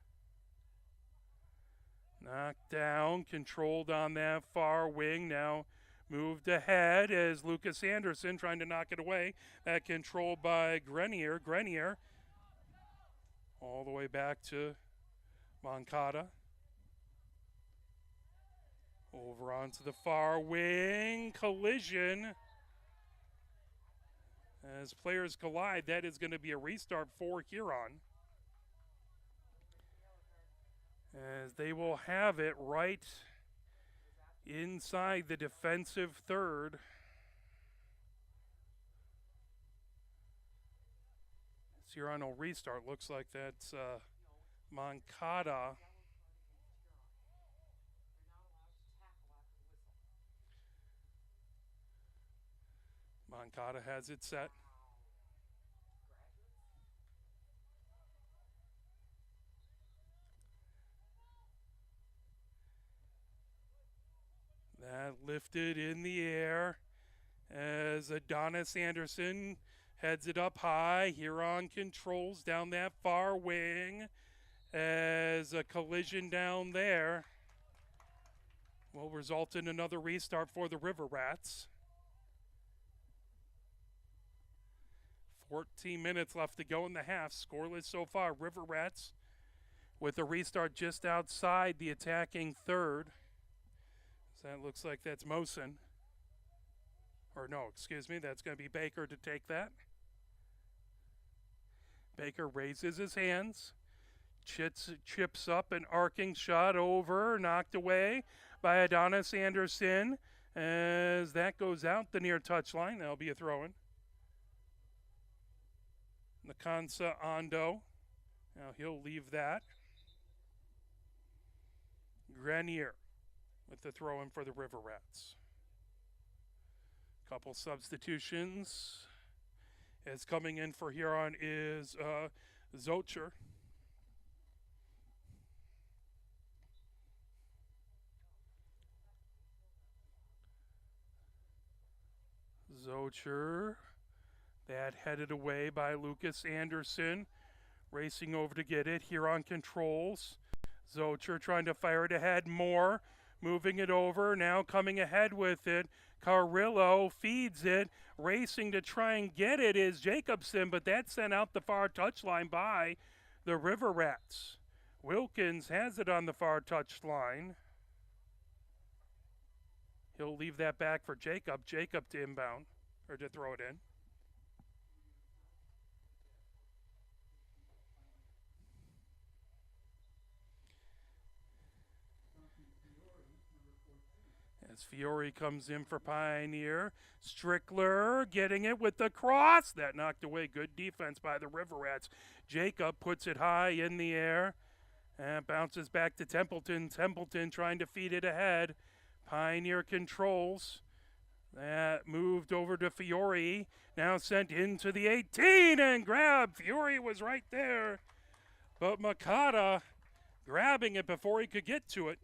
Knocked down, controlled on that far wing. Now moved ahead as Lucas Anderson trying to knock it away. That controlled by Grenier. Grenier all the way back to Moncada. Over onto the far wing. Collision. As players collide, that is going to be a restart for Huron. As they will have it right inside the defensive third. Huron will restart. Looks like that's Moncada. Moncada has it set. That lifted in the air as Adonis Anderson heads it up high. Huron controls down that far wing as a collision down there will result in another restart for the River Rats. 14 minutes left to go in the half. Scoreless so far. River Rats with a restart just outside the attacking third. So that looks like that's Mosen. Or no, excuse me, that's going to be Baker to take that. Baker raises his hands. Chips up an arcing shot over. Knocked away by Adonis Anderson. As that goes out the near touchline. That'll be a throw-in. Nakansa Ando. Now he'll leave that. Grenier with the throw-in for the River Rats. Couple substitutions. As coming in for Huron is Zocher. Zocher. That headed away by Lucas Anderson. Racing over to get it. Huron controls. Zocher trying to fire it ahead more. Moving it over. Now coming ahead with it. Carrillo feeds it. Racing to try and get it is Jacobson, but that's sent out the far touchline by the River Rats. Wilkins has it on the far touchline. He'll leave that back for Jacob. Jacob to inbound, or to throw it in. As Fiore comes in for Pioneer. Strickler getting it with the cross. That knocked away. Good defense by the River Rats. Jacob puts it high in the air. And bounces back to Templeton. Templeton trying to feed it ahead. Pioneer controls. That moved over to Fiore. Now sent into the 18 and grabbed. Fiore was right there. But Makata grabbing it before he could get to it.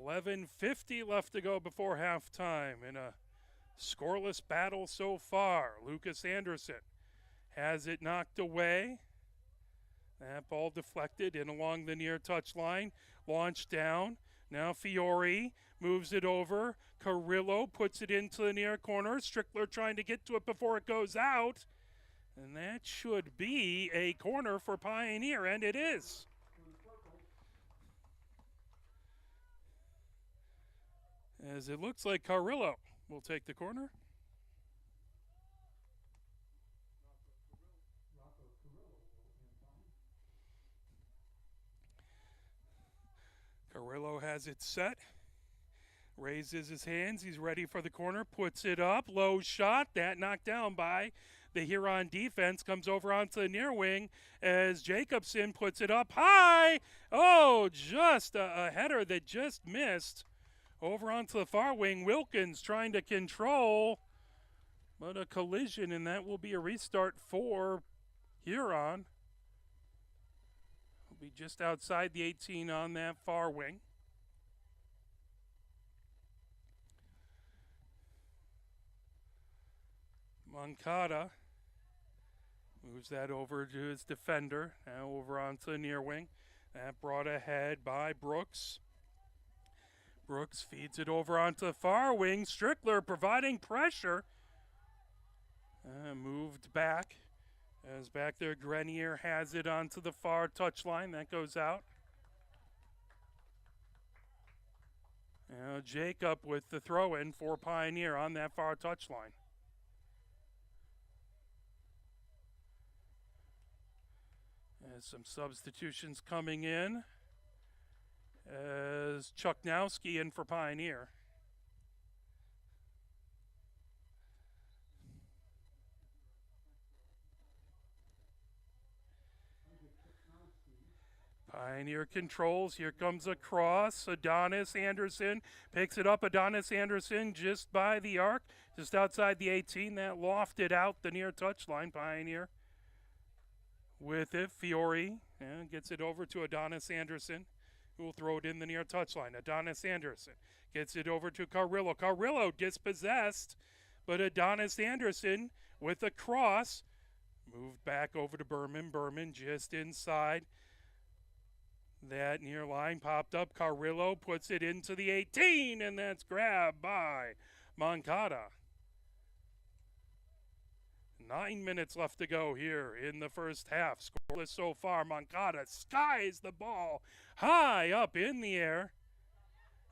11:50 left to go before halftime in a scoreless battle so far. Lucas Anderson has it knocked away. That ball deflected in along the near touchline. Launched down. Now Fiore moves it over. Carrillo puts it into the near corner. Strickler trying to get to it before it goes out. And that should be a corner for Pioneer, and it is. As it looks like Carrillo will take the corner. Carrillo has it set. Raises his hands. He's ready for the corner. Puts it up. Low shot. That knocked down by the Huron defense. Comes over onto the near wing as Jacobson puts it up high. Oh, just a header that just missed. Over onto the far wing. Wilkins trying to control. But a collision, and that will be a restart for Huron. Will be just outside the 18 on that far wing. Moncada moves that over to his defender. Now over onto the near wing. That brought ahead by Brooks. Brooks feeds it over onto the far wing. Strickler providing pressure. Moved back. As back there, Grenier has it onto the far touchline. That goes out. Now Jacob with the throw-in for Pioneer on that far touchline. As some substitutions coming in. As Chuknowski in for Pioneer. Pioneer controls. Here comes a cross. Adonis Anderson picks it up. Adonis Anderson just by the arc, just outside the 18. That lofted out the near touchline. Pioneer with it. Fiore gets it over to Adonis Anderson, who will throw it in the near touchline. Adonis Anderson gets it over to Carrillo. Carrillo dispossessed, but Adonis Anderson with a cross moved back over to Berman. Berman just inside that near line, popped up. Carrillo puts it into the 18, and that's grabbed by Moncada. 9 minutes left to go here in the first half. Scoreless so far. Moncada skies the ball high up in the air.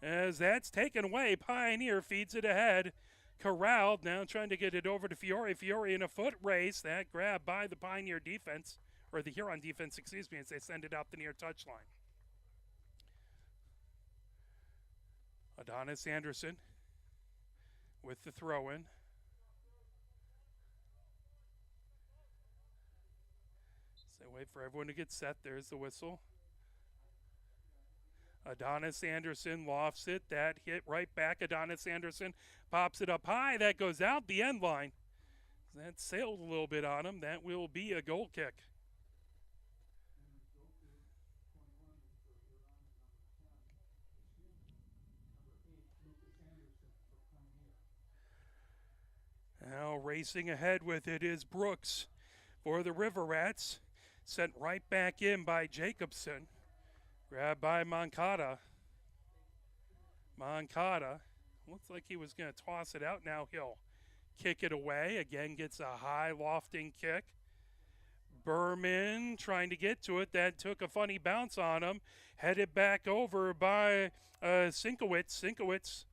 As that's taken away, Pioneer feeds it ahead. Corralled, now trying to get it over to Fiore. Fiore in a foot race. That grab by the Pioneer defense, or the Huron defense, excuse me, as they send it out the near touchline. Adonis Anderson with the throw-in. So wait for everyone to get set. There's the whistle. Adonis Anderson lofts it. That hit right back. Adonis Anderson pops it up high. That goes out the end line. That sailed a little bit on him. That will be a goal kick. Now racing ahead with it is Brooks for the River Rats. Sent right back in by Jacobson. Grabbed by Moncada. Moncada looks like he was going to toss it out. Now he'll kick it away. Again gets a high lofting kick. Berman trying to get to it. That took a funny bounce on him. Headed back over by Sinkowitz. Sinkowitz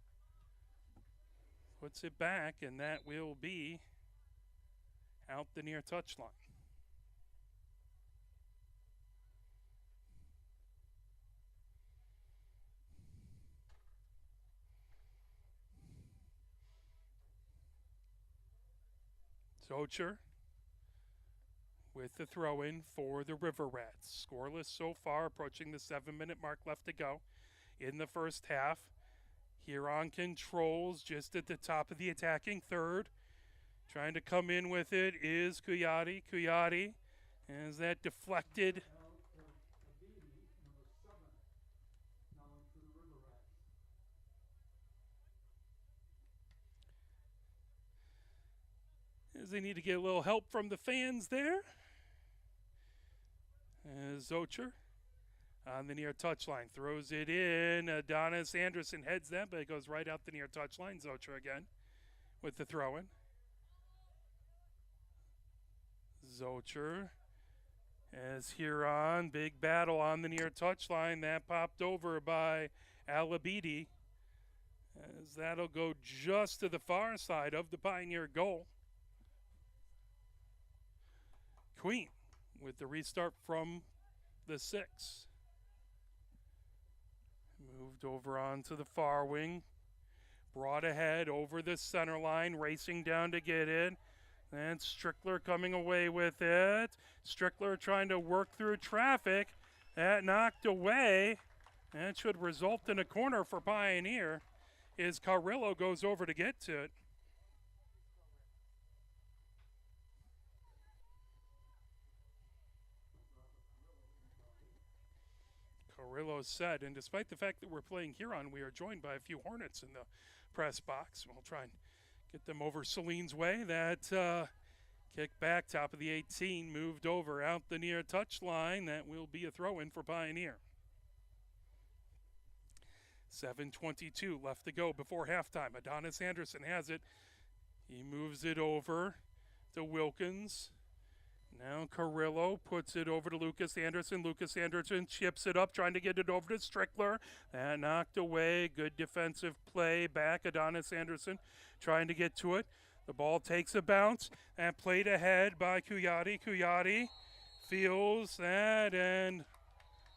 puts it back, and that will be out the near touchline. Zocher with the throw-in for the River Rats. Scoreless so far, approaching the 7-minute mark left to go in the first half. Huron controls just at the top of the attacking third. Trying to come in with it is Kuyati. Kuyati has that deflected. As they need to get a little help from the fans there. As Zocher on the near touchline throws it in. Adonis Anderson heads that, but it goes right out the near touchline. Zocher again with the throw-in. Zocher as Huron, big battle on the near touchline. That popped over by Alabidi, as that'll go just to the far side of the Pioneer goal. Queen with the restart from the 6. Moved over onto the far wing. Brought ahead over the center line, racing down to get it. And Strickler coming away with it. Strickler trying to work through traffic. That knocked away. That should result in a corner for Pioneer as Carrillo goes over to get to it. Carrillo said, and despite the fact that we're playing Huron, we are joined by a few Hornets in the press box. We'll try and get them over Celine's way. That kick back, top of the 18, moved over out the near touchline. That will be a throw-in for Pioneer. 7:22 left to go before halftime. Adonis Anderson has it. He moves it over to Wilkins. Now Carrillo puts it over to Lucas Anderson. Lucas Anderson chips it up, trying to get it over to Strickler. That knocked away. Good defensive play back. Adonis Anderson trying to get to it. The ball takes a bounce. And played ahead by Kuyati. Kuyati feels that and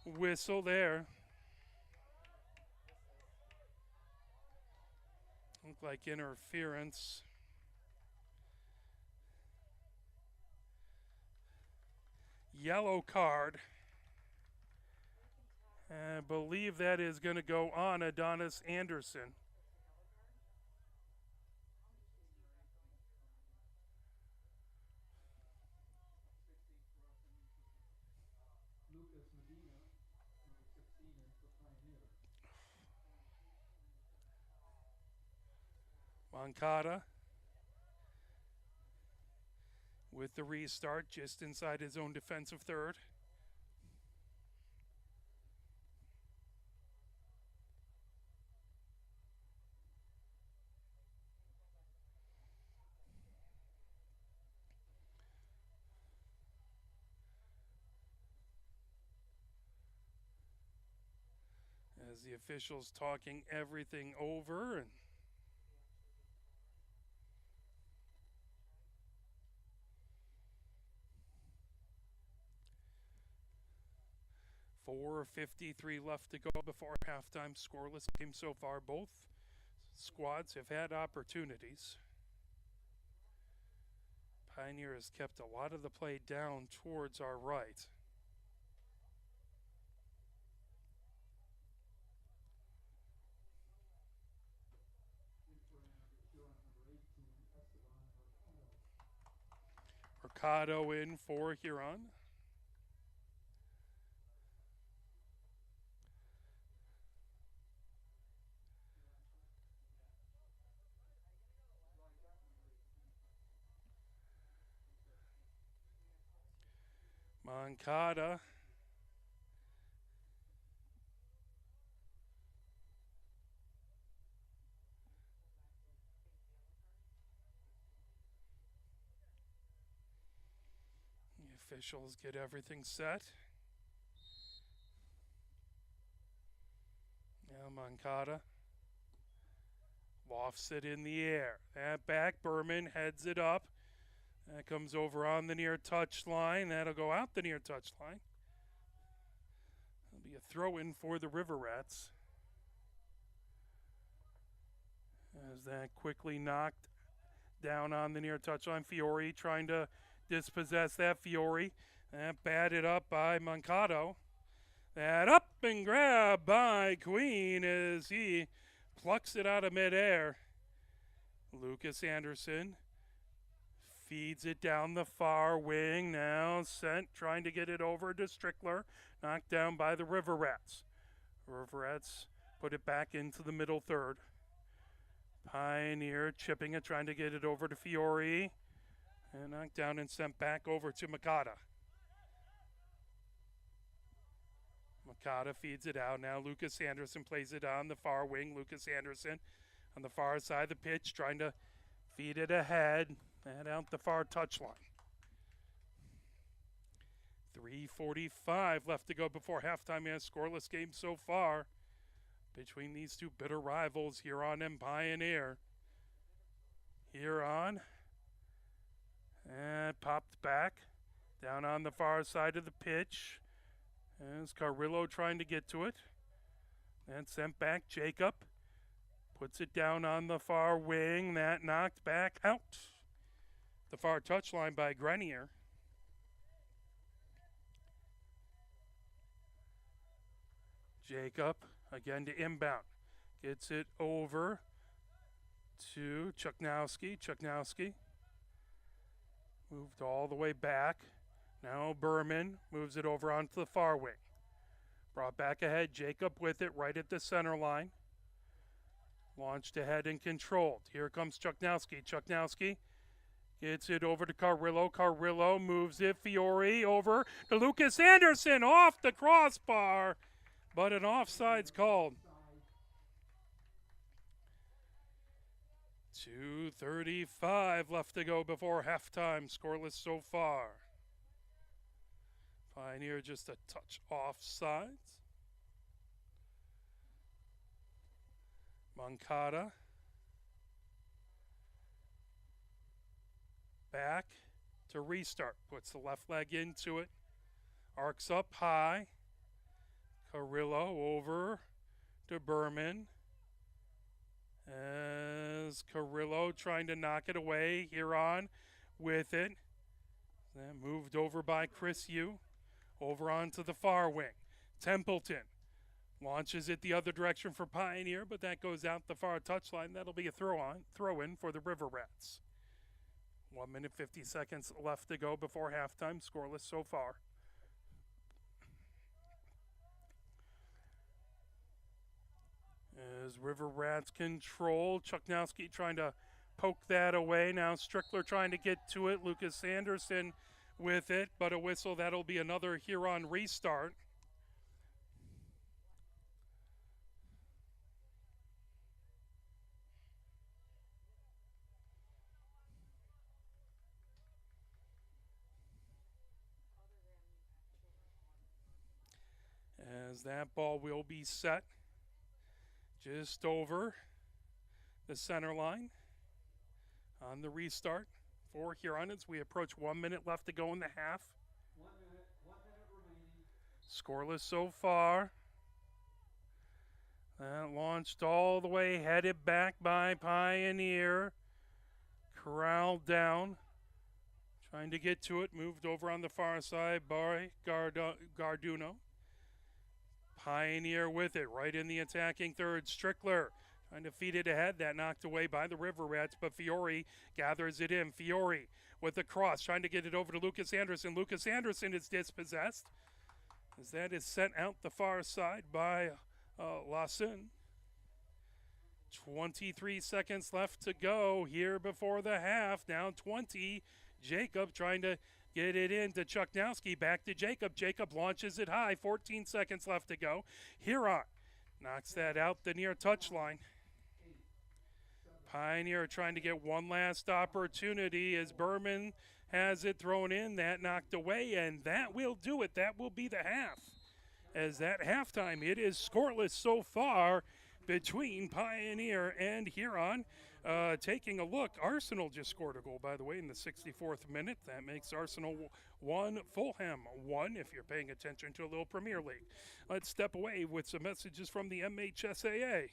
whistle there. Looked like interference. Yellow card. I believe that is going to go on Adonis Anderson. Moncada with the restart just inside his own defensive third. As the officials talking everything over, and 4:53 left to go before halftime. Scoreless game so far. Both squads have had opportunities. Pioneer has kept a lot of the play down towards our right. Mercado in for Huron. Moncada. The officials get everything set. Now Moncada lofts it in the air. That back, Berman heads it up. That comes over on the near touch line. That'll go out the near touch line. It'll be a throw-in for the River Rats. As that quickly knocked down on the near touch line. Fiore trying to dispossess that. Fiore. That batted up by Moncado. That up and grab by Queen as he plucks it out of midair. Lucas Anderson feeds it down the far wing. Now sent, trying to get it over to Strickler. Knocked down by the River Rats. River Rats put it back into the middle third. Pioneer chipping it, trying to get it over to Fiore. And knocked down and sent back over to Moncada. Moncada feeds it out. Now Lucas Anderson plays it on the far wing. Lucas Anderson on the far side of the pitch, trying to feed it ahead and out the far touchline. 3:45 left to go before halftime in a scoreless game so far between these two bitter rivals, Huron and Pioneer. Huron and popped back down on the far side of the pitch. As Carrillo trying to get to it. And sent back. Jacob puts it down on the far wing. That knocked back out. The far touchline by Grenier. Jacob again to inbound. Gets it over to Chuknowski. Chuknowski moved all the way back. Now Berman moves it over onto the far wing. Brought back ahead. Jacob with it right at the center line. Launched ahead and controlled. Here comes Chuknowski. Chuknowski gets it over to Carrillo. Carrillo moves it. Fiore over to Lucas Anderson off the crossbar. But an offside's called. 2:35 left to go before halftime. Scoreless so far. Pioneer just a touch offsides. Moncada. Back to restart. Puts the left leg into it. Arcs up high. Carrillo over to Berman. As Carrillo trying to knock it away. Huron with it. Then moved over by Chris Yu. Over onto the far wing. Templeton launches it the other direction for Pioneer, but that goes out the far touchline. That'll be a throw-in for the River Rats. 1 minute 50 seconds left to go before halftime. Scoreless so far. As River Rats control, Chuknowski trying to poke that away. Now Strickler trying to get to it. Lucas Anderson with it, but a whistle. That'll be another Huron restart. As that ball will be set just over the center line on the restart for Huron as we approach 1 minute left to go in the half. 1 minute remaining. Scoreless so far. That launched all the way, headed back by Pioneer. Corralled down. Trying to get to it. Moved over on the far side by Garduno. Pioneer with it, right in the attacking third. Strickler trying to feed it ahead. That knocked away by the River Rats, but Fiore gathers it in. Fiore with the cross, trying to get it over to Lucas Anderson. Lucas Anderson is dispossessed as that is sent out the far side by Lawson. 23 seconds left to go here before the half. Down 20. Jacob trying to get it into Chuknowski. Back to Jacob. Jacob launches it high. 14 seconds left to go. Huron knocks that out the near touchline. Pioneer trying to get one last opportunity as Berman has it thrown in. That knocked away, and that will do it. That will be the half. As at halftime, it is scoreless so far between Pioneer and Huron. Taking a look, Arsenal just scored a goal, by the way, in the 64th minute. That makes Arsenal 1, Fulham 1, if you're paying attention to a little Premier League. Let's step away with some messages from the MHSAA.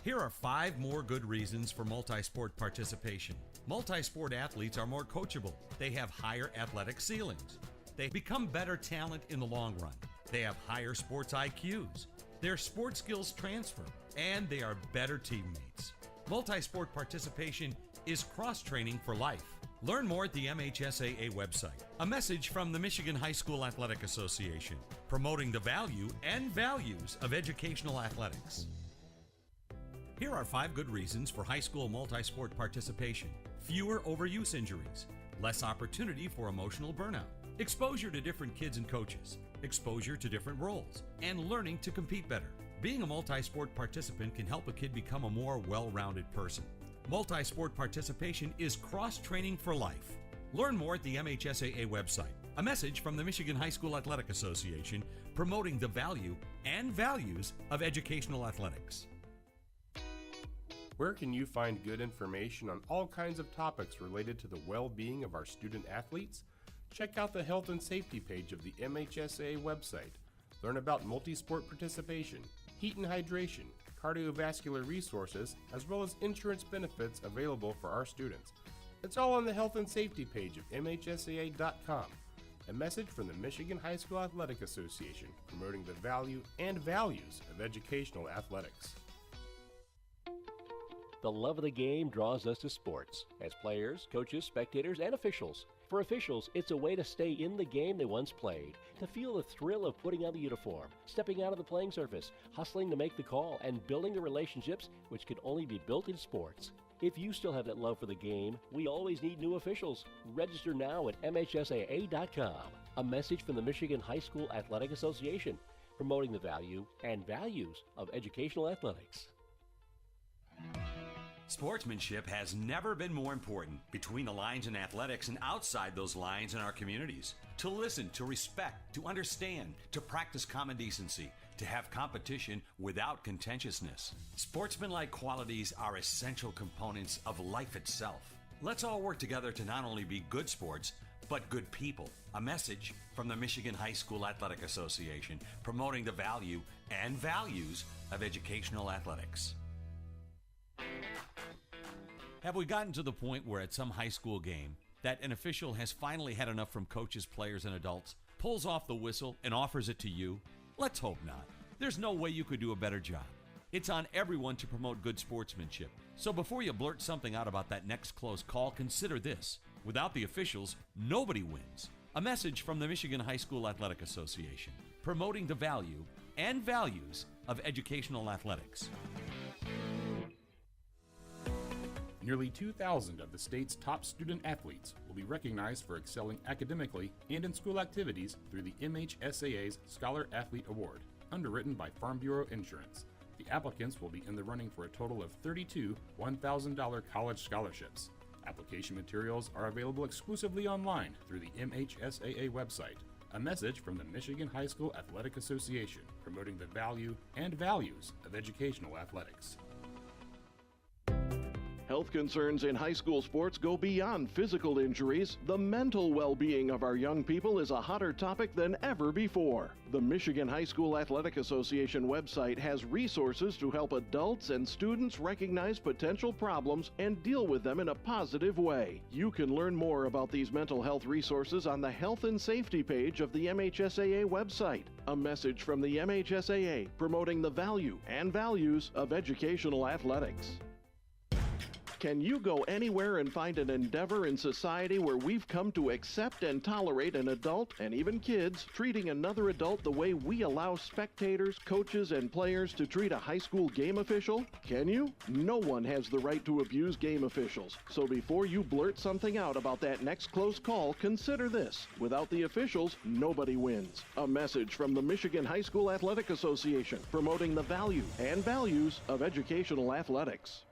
Here are 5 more good reasons for multi-sport participation. Multi-sport athletes are more coachable. They have higher athletic ceilings. They become better talent in the long run. They have higher sports IQs. Their sports skills transfer, and they are better teammates. Multi-sport participation is cross-training for life. Learn more at the MHSAA website. A message from the Michigan High School Athletic Association, promoting the value and values of educational athletics. Here are 5 good reasons for high school multi-sport participation. Fewer overuse injuries, less opportunity for emotional burnout, exposure to different kids and coaches, exposure to different roles, and learning to compete better. Being a multi-sport participant can help a kid become a more well-rounded person. Multi-sport participation is cross-training for life. Learn more at the MHSAA website. A message from the Michigan High School Athletic Association promoting the value and values of educational athletics. Where can you find good information on all kinds of topics related to the well-being of our student athletes? Check out the health and safety page of the MHSAA website. Learn about multi-sport participation, heat and hydration, cardiovascular resources, as well as insurance benefits available for our students. It's all on the health and safety page of MHSAA.com. A message from the Michigan High School Athletic Association promoting the value and values of educational athletics. The love of the game draws us to sports as players, coaches, spectators, and officials. For officials, it's a way to stay in the game they once played, to feel the thrill of putting on the uniform, stepping out of the playing surface, hustling to make the call, and building the relationships which can only be built in sports. If you still have that love for the game, we always need new officials. Register now at MHSAA.com. A message from the Michigan High School Athletic Association, promoting the value and values of educational athletics. Sportsmanship has never been more important between the lines in athletics and outside those lines in our communities. To listen, to respect, to understand, to practice common decency, to have competition without contentiousness. Sportsmanlike qualities are essential components of life itself. Let's all work together to not only be good sports, but good people. A message from the Michigan High School Athletic Association promoting the value and values of educational athletics. Have we gotten to the point where at some high school game that an official has finally had enough from coaches, players, and adults, pulls off the whistle, and offers it to you? Let's hope not. There's no way you could do a better job. It's on everyone to promote good sportsmanship. So before you blurt something out about that next close call, consider this. Without the officials, nobody wins. A message from the Michigan High School Athletic Association, promoting the value and values of educational athletics. Nearly 2,000 of the state's top student athletes will be recognized for excelling academically and in school activities through the MHSAA's Scholar Athlete Award, underwritten by Farm Bureau Insurance. The applicants will be in the running for a total of 32 $1,000 college scholarships. Application materials are available exclusively online through the MHSAA website. A message from the Michigan High School Athletic Association, promoting the value and values of educational athletics. Health concerns in high school sports go beyond physical injuries. The mental well-being of our young people is a hotter topic than ever before. The Michigan High School Athletic Association website has resources to help adults and students recognize potential problems and deal with them in a positive way. You can learn more about these mental health resources on the health and safety page of the MHSAA website. A message from the MHSAA promoting the value and values of educational athletics. Can you go anywhere and find an endeavor in society where we've come to accept and tolerate an adult, and even kids, treating another adult the way we allow spectators, coaches, and players to treat a high school game official? Can you? No one has the right to abuse game officials. So before you blurt something out about that next close call, consider this. Without the officials, nobody wins. A message from the Michigan High School Athletic Association, promoting the value and values of educational athletics.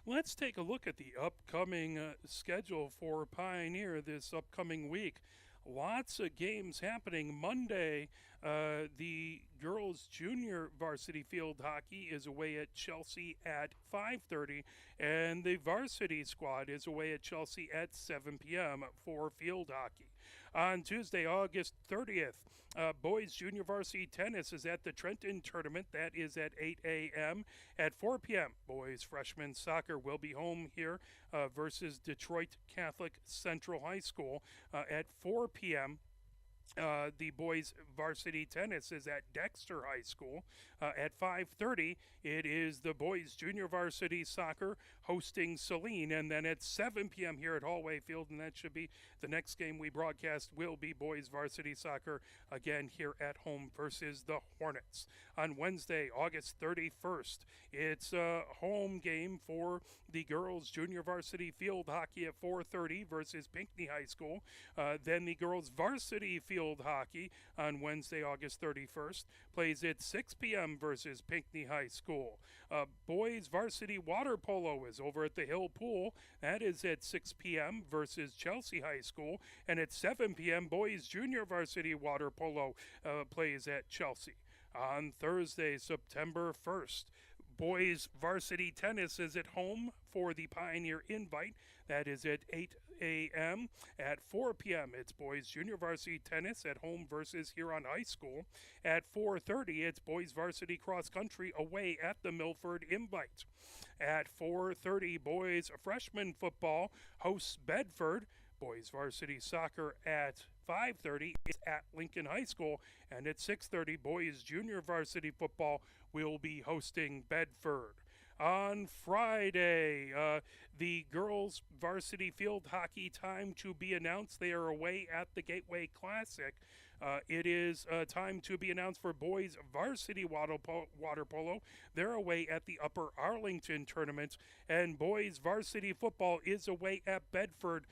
Let's take a look at the upcoming schedule for Pioneer this upcoming week. Lots of games happening. Monday, the girls' junior varsity field hockey is away at Chelsea at 5:30, and the varsity squad is away at Chelsea at 7 p.m. for field hockey. On Tuesday, August 30th, boys junior varsity tennis is at the Trenton tournament. That is at 8 a.m. At 4 p.m., boys freshman soccer will be home here versus Detroit Catholic Central High School. At 4 p.m., the boys varsity tennis is at Dexter High School. At 5:30, it is the boys junior varsity soccer hosting Saline. And then at 7 p.m. here at Hollway Field, and that should be the next game we broadcast, will be boys varsity soccer again here at home versus the Hornets. On Wednesday, August 31st, it's a home game for the girls junior varsity field hockey at 4:30 versus Pinckney High School. Then the girls varsity field hockey on Wednesday, August 31st, plays at 6 p.m. versus Pinckney High School. Boys varsity water polo is over at the Hill Pool. That is at 6 p.m. versus Chelsea High School. And at 7 p.m., boys junior varsity water polo plays at Chelsea. On Thursday, September 1st, boys varsity tennis is at home for the Pioneer Invite. That is at 8 a.m. At 4 p.m., it's boys junior varsity tennis at home versus Huron High School. At 4:30, it's boys varsity cross country away at the Milford Invite. At 4:30, boys freshman football hosts Bedford. Boys varsity soccer at 5:30 is at Lincoln High School, and at 6:30, boys junior varsity football will be hosting Bedford. On Friday, the girls varsity field hockey time to be announced. They are away at the Gateway Classic. It is time to be announced for boys varsity water polo. They're away at the Upper Arlington tournament. And boys varsity football is away at Bedford.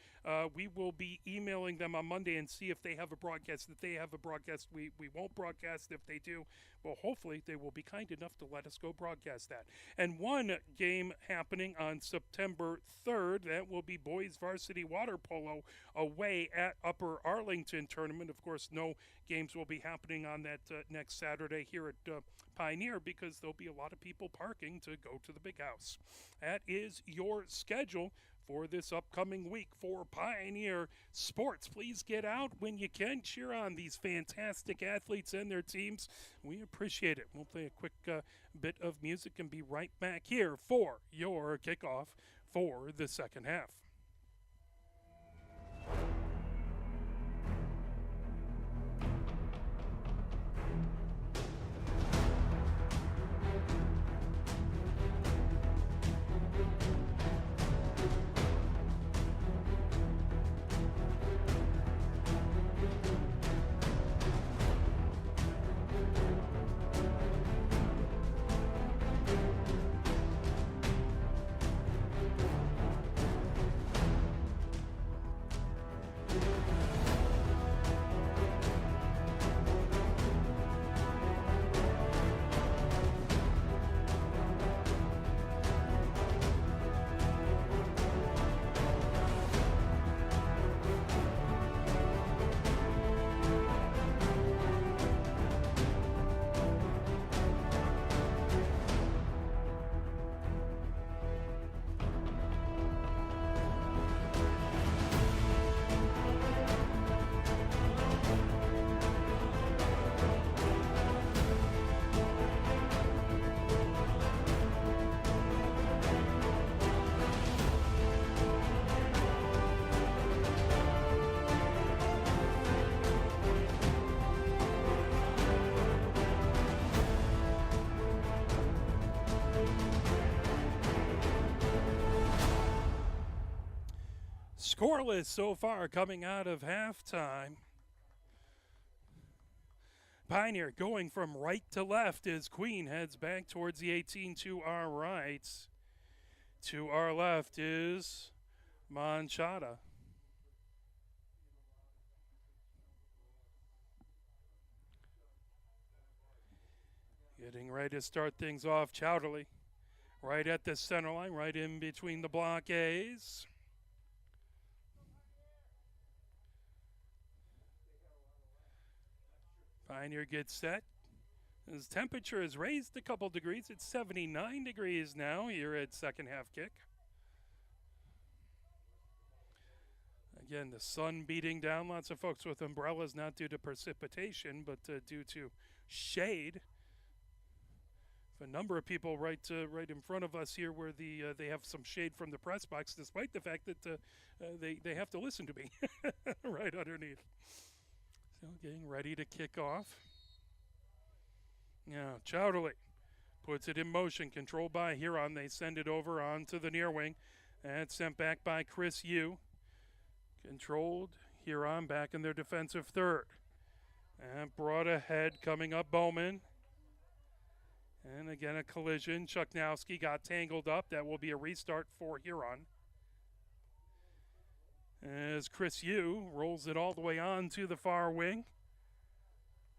We will be emailing them on Monday and see if they have a broadcast. If they have a broadcast, we won't broadcast. If they do, well, hopefully they will be kind enough to let us go broadcast that. And one game happening on September 3rd, that will be boys varsity water polo away at Upper Arlington tournament. Of course, no games will be happening on that next Saturday here at Pioneer because there'll be a lot of people parking to go to the big house. That is your schedule for this upcoming week for Pioneer Sports. Please get out when you can. Cheer on these fantastic athletes and their teams. We appreciate it. We'll play a quick bit of music and be right back here for your kickoff for the second half. Scoreless so far coming out of halftime. Pioneer going from right to left as Queen heads back towards the 18 to our right. To our left is Manchada. Getting ready to start things off, Chowderly. Right at the center line, right in between the block A's. Pioneer gets set. His temperature has raised a couple degrees. It's 79 degrees now here at second half kick. Again, the sun beating down. Lots of folks with umbrellas, not due to precipitation, but due to shade. A number of people right in front of us here where they have some shade from the press box, despite the fact that they have to listen to me right underneath. So getting ready to kick off. Now, Chowderly puts it in motion, controlled by Huron. They send it over onto the near wing. And sent back by Chris Yu. Controlled Huron back in their defensive third. And brought ahead coming up Bowman. And again a collision. Chuknowski got tangled up. That will be a restart for Huron. As Chris Yu rolls it all the way on to the far wing.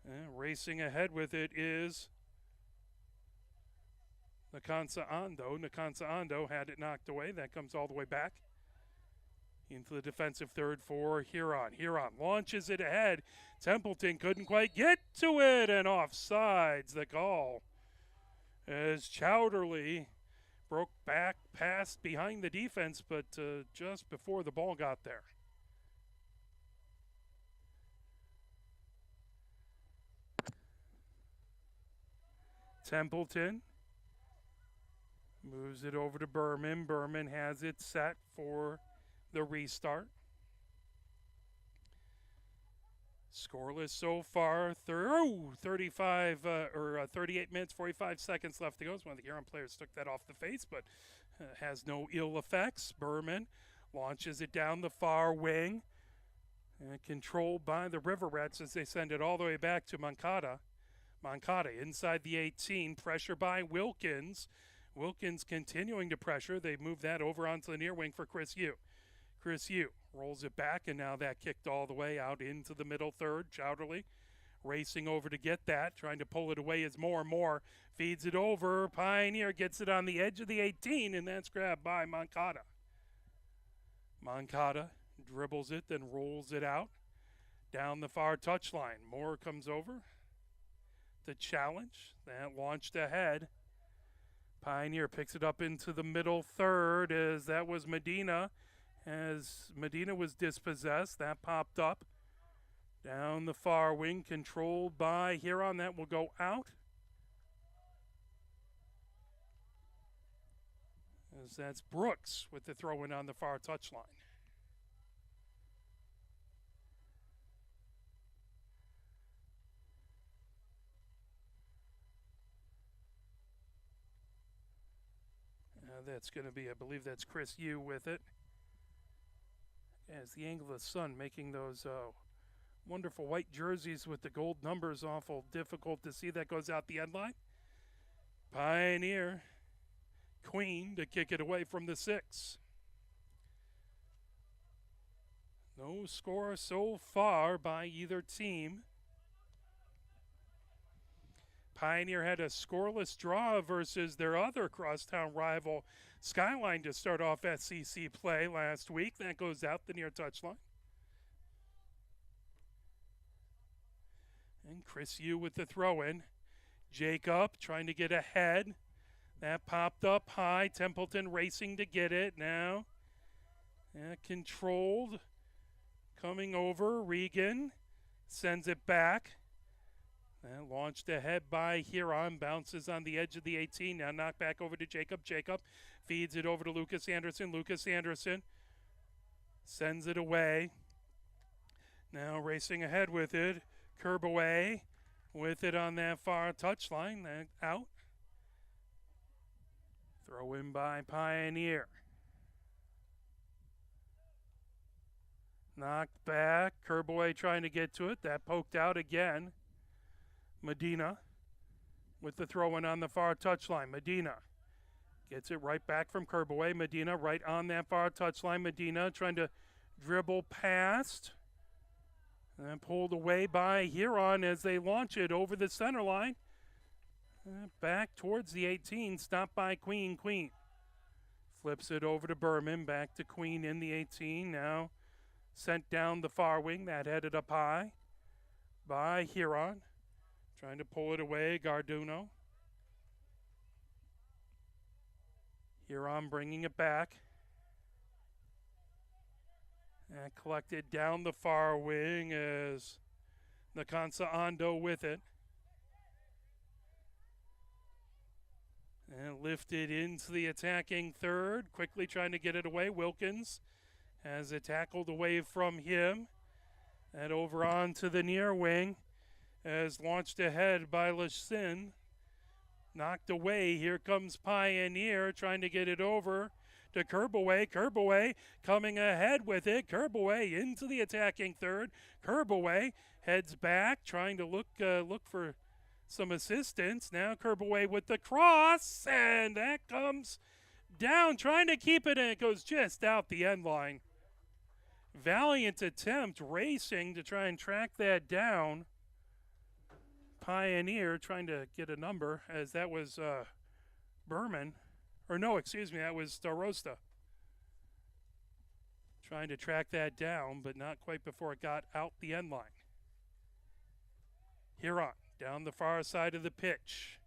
And racing ahead with it is Nakansa Ando. Nakansa Ando had it knocked away. That comes all the way back into the defensive third for Huron. Huron launches it ahead. Templeton couldn't quite get to it, and offsides the call. As Chowderly broke back past behind the defense, but just before the ball got there. Templeton moves it over to Berman. Berman has it set for the restart. Scoreless so far. 38 minutes, 45 seconds left to go. One of the Huron players took that off the face, but has no ill effects. Berman launches it down the far wing. Controlled by the River Rats as they send it all the way back to Moncada. Moncada inside the 18. Pressure by Wilkins. Wilkins continuing to pressure. They move that over onto the near wing for Chris Yu. Chris Yu rolls it back, and now that kicked all the way out into the middle third. Chowderly racing over to get that, trying to pull it away as more and more. Feeds it over. Pioneer gets it on the edge of the 18, and that's grabbed by Moncada. Moncada dribbles it, then rolls it out down the far touchline. Moore comes over to challenge. That launched ahead. Pioneer picks it up into the middle third as that was Medina. As Medina was dispossessed, that popped up down the far wing, controlled by Huron. That will go out. As that's Brooks with the throw in on the far touchline. That's going to be, I believe that's Chris Yu with it. As the angle of the sun making those wonderful white jerseys with the gold numbers awful difficult to see. That goes out the end line. Pioneer Queen to kick it away from the 6. No score so far by either team. Pioneer had a scoreless draw versus their other crosstown rival, Skyline, to start off SEC play last week. That goes out the near touchline. And Chris Yu with the throw-in. Jacob trying to get ahead. That popped up high. Templeton racing to get it now. Controlled. Coming over. Regan sends it back. And launched ahead by Huron. Bounces on the edge of the 18. Now knocked back over to Jacob. Jacob feeds it over to Lucas Anderson. Lucas Anderson sends it away. Now racing ahead with it. Curb away with it on that far touchline. Out. Throw in by Pioneer. Knocked back. Curb away trying to get to it. That poked out again. Medina with the throw-in on the far touchline. Medina gets it right back from Kerbaway. Medina right on that far touchline. Medina trying to dribble past. And pulled away by Huron as they launch it over the center line. Back towards the 18. Stopped by Queen. Queen flips it over to Berman. Back to Queen in the 18. Now sent down the far wing. That headed up high by Huron. Trying to pull it away, Garduno. Huron bringing it back. And collected down the far wing as Nakansa Ando with it. And lifted into the attacking third, quickly trying to get it away. Wilkins has it tackled away from him. And over onto the near wing as launched ahead by Lassin. Knocked away. Here comes Pioneer trying to get it over to Kerbaway. Kerbaway coming ahead with it. Kerbaway into the attacking third. Kerbaway heads back, trying to look for some assistance. Now Kerbaway with the cross, and that comes down, trying to keep it, and it goes just out the end line. Valiant attempt, racing to try and track that down. Pioneer trying to get a number, as that was Berman. Or no, excuse me, that was Starosta. Trying to track that down, but not quite before it got out the end line. Huron down the far side of the pitch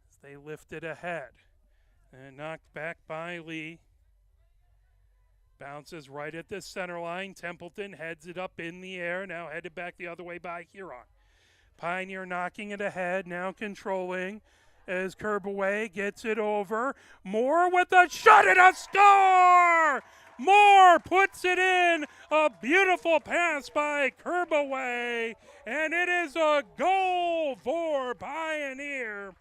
as they lifted ahead. And knocked back by Lee. Bounces right at the center line. Templeton heads it up in the air, now headed back the other way by Huron. Pioneer knocking it ahead, now controlling as Kerbaway gets it over. Moore with a shot and a score! Moore puts it in. A beautiful pass by Kerbaway, and it is a goal for Pioneer.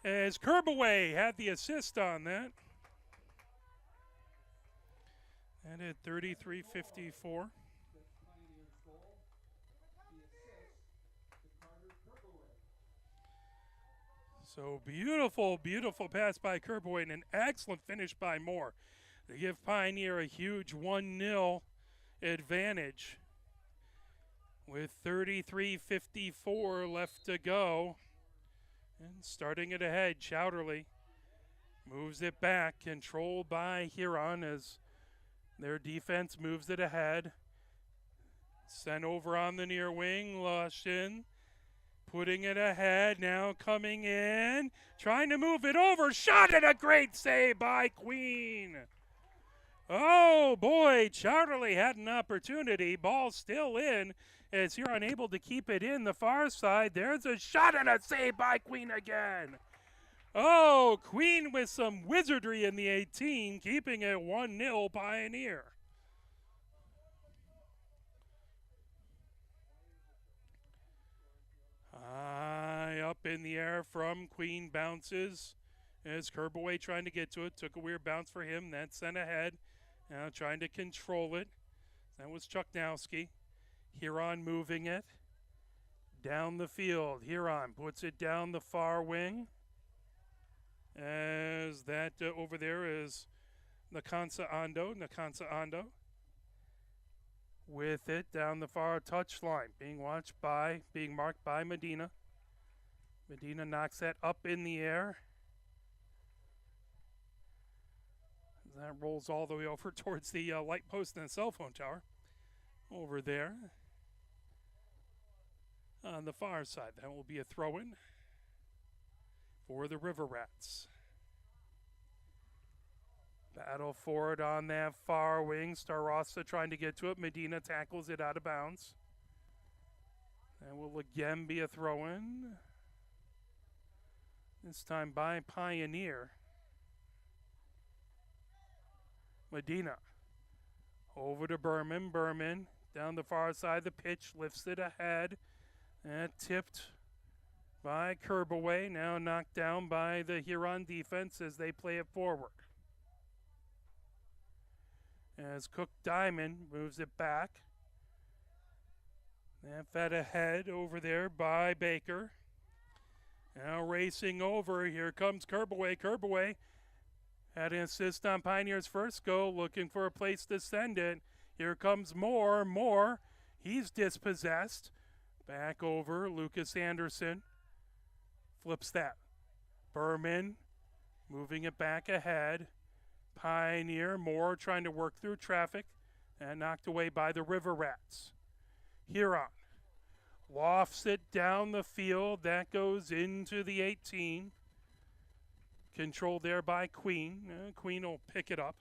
As Kerbaway had the assist on that. And at 33-54. So beautiful, beautiful pass by Kerbaway and an excellent finish by Moore to give Pioneer a huge 1-0 advantage with 33-54 left to go. And starting it ahead, Chowderly moves it back, controlled by Huron as their defense moves it ahead. Sent over on the near wing, Lushin putting it ahead, now coming in, trying to move it over, shot and a great save by Queen. Oh boy, Chowderly had an opportunity, ball still in as Huron unable to keep it in the far side. There's a shot and a save by Queen again. Oh, Queen with some wizardry in the 18, keeping it 1-0 Pioneer. High up in the air from Queen, bounces as Kerbaway trying to get to it. Took a weird bounce for him, then sent ahead. Now trying to control it. That was Chuknowski. Huron moving it down the field. Huron puts it down the far wing. As that over there is Nakansa Ando. Nakansa Ando with it down the far touchline, being marked by Medina. Medina knocks that up in the air. That rolls all the way over towards the light post and the cell phone tower. Over there on the far side. That will be a throw-in for the River Rats. Battle for it on that far wing. Starosta trying to get to it. Medina tackles it out of bounds. That will again be a throw-in. This time by Pioneer. Medina over to Berman. Berman down the far side of the pitch, lifts it ahead. And tipped by Kerbaway. Now knocked down by the Huron defense as they play it forward. As Cook Diamond moves it back. And fed ahead over there by Baker. Now racing over. Here comes Kerbaway. Kerbaway had an assist on Pioneer's first goal, looking for a place to send it. Here comes Moore. Moore, he's dispossessed. Back over, Lucas Anderson. Flips that. Berman moving it back ahead. Pioneer, Moore trying to work through traffic and knocked away by the River Rats. Huron lofts it down the field. That goes into the 18. Controlled there by Queen. Queen will pick it up.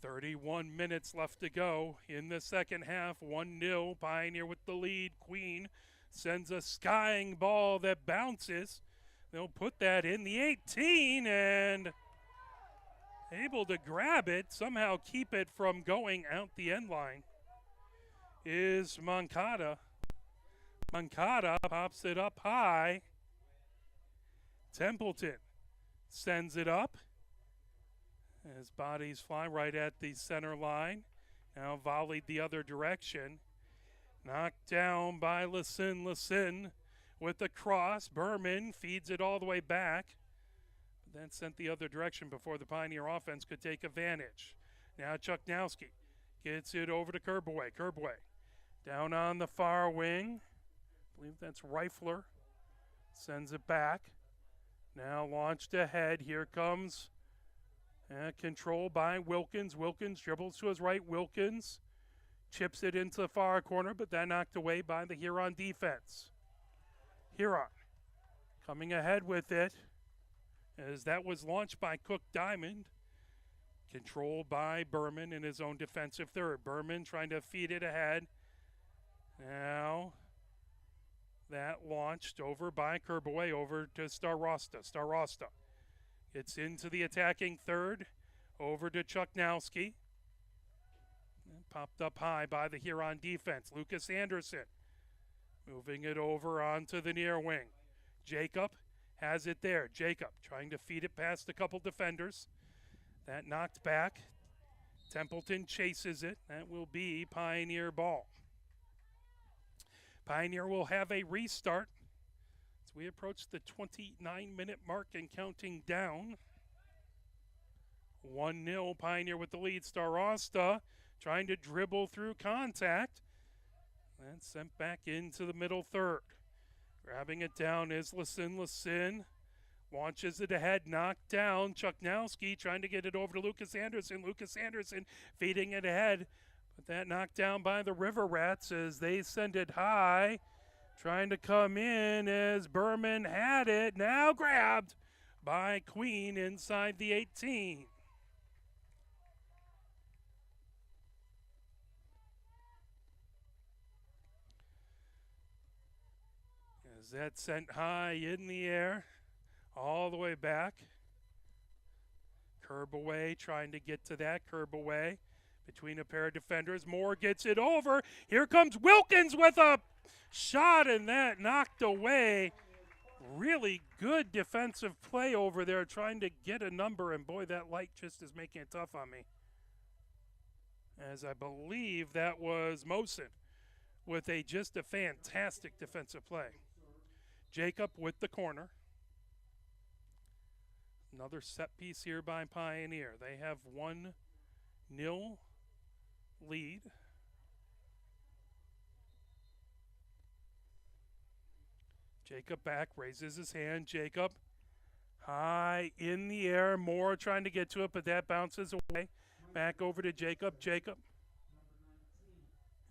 31 minutes left to go in the second half. 1-0. Pioneer with the lead. Queen sends a skying ball that bounces. They'll put that in the 18 and able to grab it, somehow keep it from going out the end line is Moncada. Moncada pops it up high. Templeton sends it up. His bodies fly right at the center line. Now volleyed the other direction. Knocked down by Lasin with the cross. Berman feeds it all the way back. But then sent the other direction before the Pioneer offense could take advantage. Now Chuknowski gets it over to Kerbaway. Kerbaway down on the far wing. I believe that's Reifler. Sends it back. Now launched ahead. Here comes control by Wilkins. Wilkins dribbles to his right. Wilkins chips it into the far corner, but then knocked away by the Huron defense. Huron coming ahead with it as that was launched by Cook Diamond. Controlled by Berman in his own defensive third. Berman trying to feed it ahead. Now that launched over by Kerbaway over to Starosta. Starosta gets into the attacking third. Over to Chuknowski. Popped up high by the Huron defense. Lucas Anderson moving it over onto the near wing. Jacob has it there. Jacob trying to feed it past a couple defenders. That knocked back. Templeton chases it. That will be Pioneer ball. Pioneer will have a restart as we approach the 29-minute mark and counting down. 1-0 Pioneer with the lead. Starosta trying to dribble through contact. And sent back into the middle third. Grabbing it down is Lasin. Launches it ahead, knocked down. Chuknowski trying to get it over to Lucas Anderson. Lucas Anderson feeding it ahead. But that knocked down by the River Rats as they send it high. Trying to come in as Berman had it. Now grabbed by Queen inside the 18. As that sent high in the air, all the way back. Kerbaway trying to get to that. Kerbaway between a pair of defenders. Moore gets it over. Here comes Wilkins with a shot, and that knocked away. Really good defensive play over there trying to get a number, and boy, that light just is making it tough on me. As I believe that was Mosen with just a fantastic defensive play. Jacob with the corner. Another set piece here by Pioneer. They have 1-0 lead. Jacob back, raises his hand. Jacob high in the air. Moore trying to get to it, but that bounces away. Back over to Jacob. Jacob.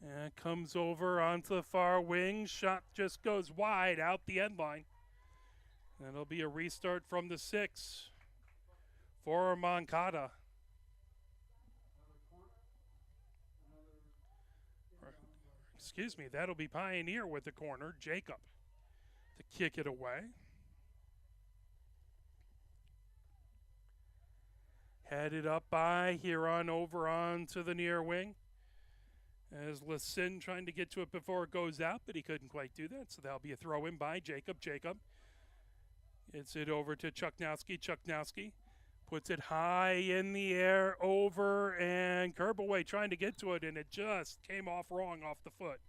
And comes over onto the far wing. Shot just goes wide out the end line. That'll be a restart from the 6 for Moncada. Excuse me, that'll be Pioneer with the corner. Jacob to kick it away. Headed up by Huron over onto the near wing. As Lasin trying to get to it before it goes out, but he couldn't quite do that, so that'll be a throw in by Jacob. Jacob gets it over to Chuknowski. Chuknowski puts it high in the air over, and Kerbaway trying to get to it, and it just came off wrong off the foot.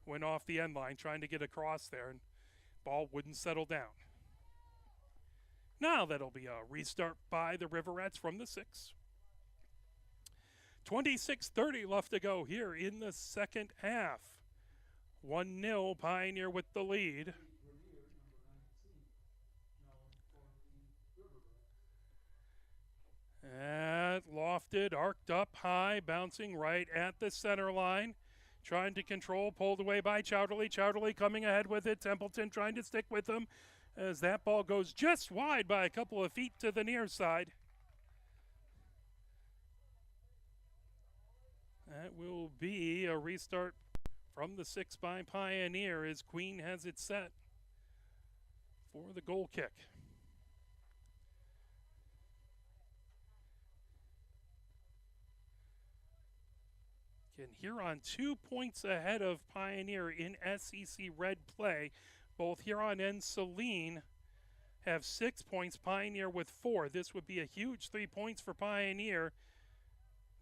Went off the end line trying to get across there, and ball wouldn't settle down. Now that'll be a restart by the River Rats from the 6. 26:30 left to go here in the second half. 1-0 Pioneer with the lead. And lofted, arced up high, bouncing right at the center line. Trying to control, pulled away by Chowderly. Chowderly coming ahead with it. Templeton trying to stick with him. as that ball goes just wide by a couple of feet to the near side. That will be a restart from the 6 by Pioneer as Queen has it set for the goal kick. Again, Huron 2 points ahead of Pioneer in SEC Red play. Both Huron and Saline have 6 points, Pioneer with 4. This would be a huge 3 points for Pioneer.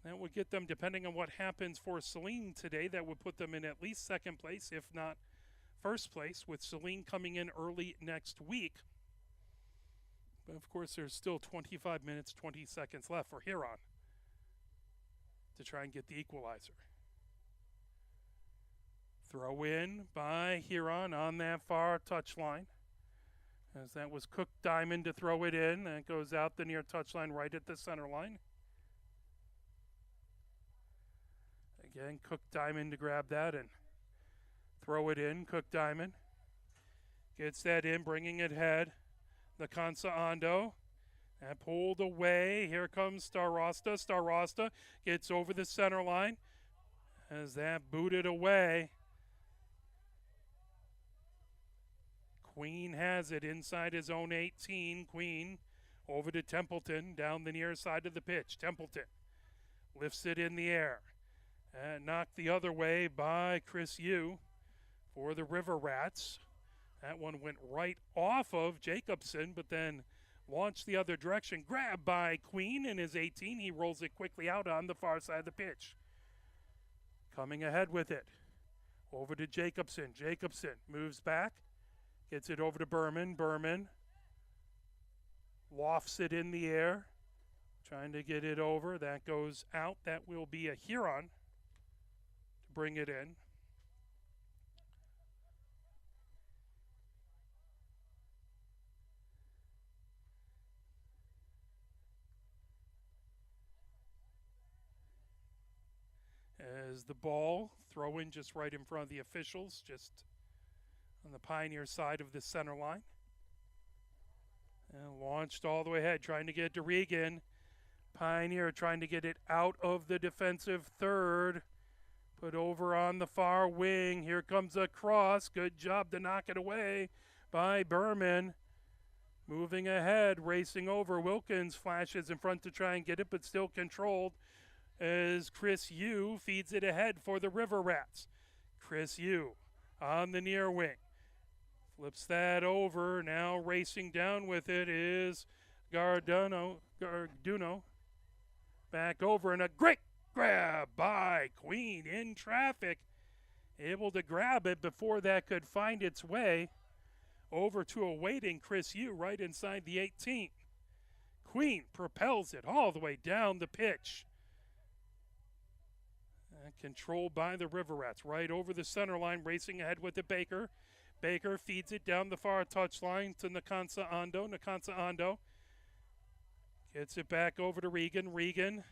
That would get them, depending on what happens for Saline today, that would put them in at least second place, if not first place, with Saline coming in early next week. But of course, there's still 25 minutes, 20 seconds left for Huron to try and get the equalizer. Throw in by Huron on that far touchline, as that was Cook Diamond to throw it in. That goes out the near touchline right at the center line. Again, Cook Diamond to grab that and throw it in. Cook Diamond gets that in, bringing it head. The Consa Ando. That pulled away. Here comes Starosta. Starosta gets over the center line as that booted away. Queen has it inside his own 18. Queen over to Templeton down the near side of the pitch. Templeton lifts it in the air. And knocked the other way by Chris Yu for the River Rats. That one went right off of Jacobson, but then launched the other direction. Grabbed by Queen in his 18. He rolls it quickly out on the far side of the pitch. Coming ahead with it. Over to Jacobson. Jacobson moves back. Gets it over to Berman. Berman lofts it in the air. Trying to get it over. That goes out. That will be a Huron. Bring it in. As the ball throw in just right in front of the officials, just on the Pioneer side of the center line. And launched all the way ahead, trying to get it to Regan. Pioneer trying to get it out of the defensive third. Put over on the far wing. Here comes a cross. Good job to knock it away by Berman. Moving ahead, racing over. Wilkins flashes in front to try and get it, but still controlled as Chris Yu feeds it ahead for the River Rats. Chris Yu on the near wing. Flips that over. Now racing down with it is Garduno. Back over, and a great grab by Queen in traffic. Able to grab it before that could find its way over to a waiting Chris Yu right inside the 18. Queen propels it all the way down the pitch. Controlled by the River Rats. Right over the center line, racing ahead with the Baker. Baker feeds it down the far touchline to Nakansa Ando. Nakansa Ando gets it back over to Regan. Regan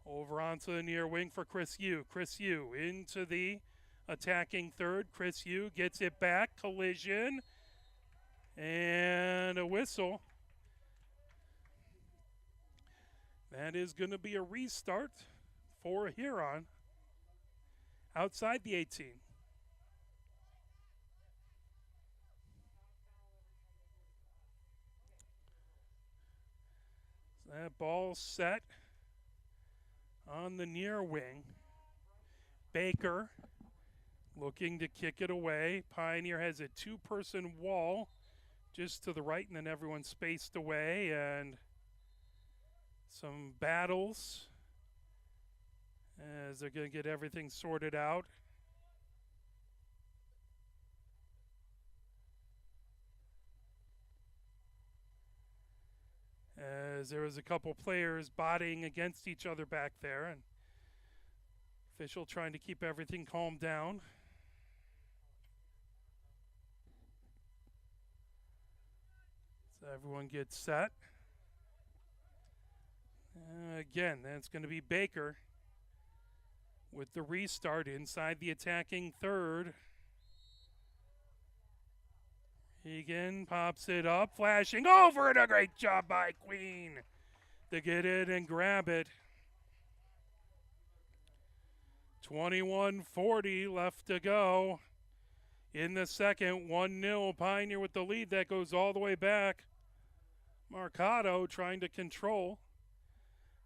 over onto the near wing for Chris Yu. Chris Yu into the attacking third. Chris Yu gets it back. Collision. And a whistle. That is going to be a restart for Huron outside the 18. So that ball set on the near wing. Baker looking to kick it away. Pioneer has a two-person wall just to the right, and then everyone's spaced away, and some battles as they're going to get everything sorted out. As there was a couple players bodying against each other back there, and official trying to keep everything calmed down. So everyone gets set. Again, that's going to be Baker with the restart inside the attacking third. Egan pops it up, flashing over it. A great job by Queen to get it and grab it. 21:40 left to go in the second. 1-0 Pioneer with the lead. That goes all the way back. Mercado trying to control.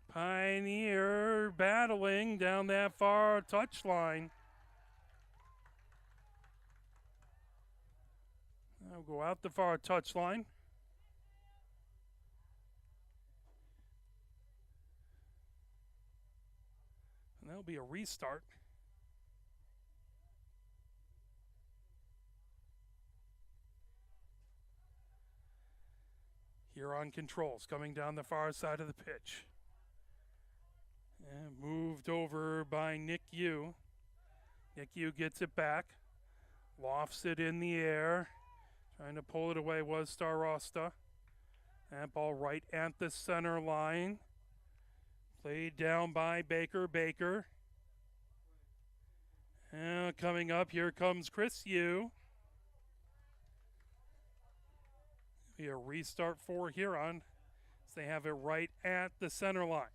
Pioneer battling down that far touchline. I'll go out the far touchline. And that'll be a restart. Huron controls coming down the far side of the pitch. And moved over by Nick Yu. Nick Yu gets it back. Lofts it in the air. Trying to pull it away was Starosta. That ball right at the center line. Played down by Baker. Baker. And coming up, here comes Chris Yu. Be a restart for Huron. So they have it right at the center line.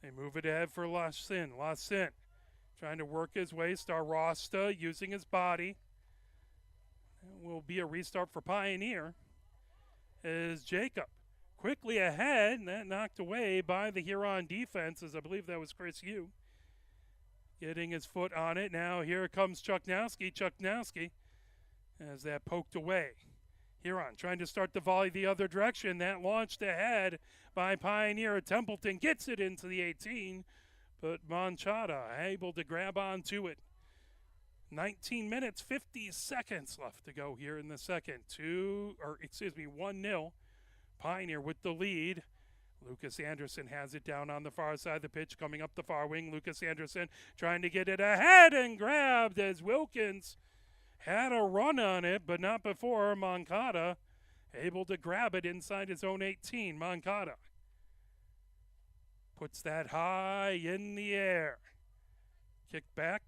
They move it ahead for Lacin. Lacin trying to work his way. Starosta using his body. It will be a restart for Pioneer as Jacob quickly ahead, and that knocked away by the Huron defense, as I believe that was Chris Yu. Getting his foot on it. Now here comes Chuknowski. Chuknowski as that poked away. Huron trying to start the volley the other direction. That launched ahead by Pioneer. Templeton gets it into the 18, but Manchada able to grab onto it. 19 minutes, 50 seconds left to go here in the second. 1-0. Pioneer with the lead. Lucas Anderson has it down on the far side of the pitch, coming up the far wing. Lucas Anderson trying to get it ahead and grabbed as Wilkins had a run on it, but not before Moncada able to grab it inside his own 18. Moncada puts that high in the air. Kick back.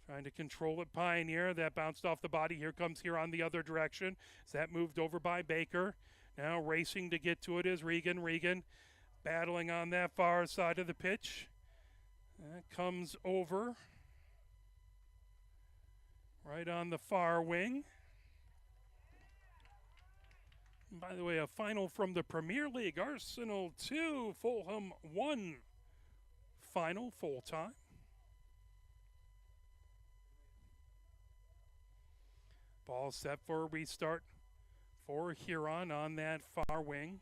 Trying to control it, Pioneer. That bounced off the body. Here comes Huron the other direction. As that moved over by Baker. Now racing to get to it is Regan. Regan battling on that far side of the pitch. That comes over. Right on the far wing. And by the way, a final from the Premier League. Arsenal 2, Fulham 1. Final, full time. Ball set for a restart for Huron on that far wing.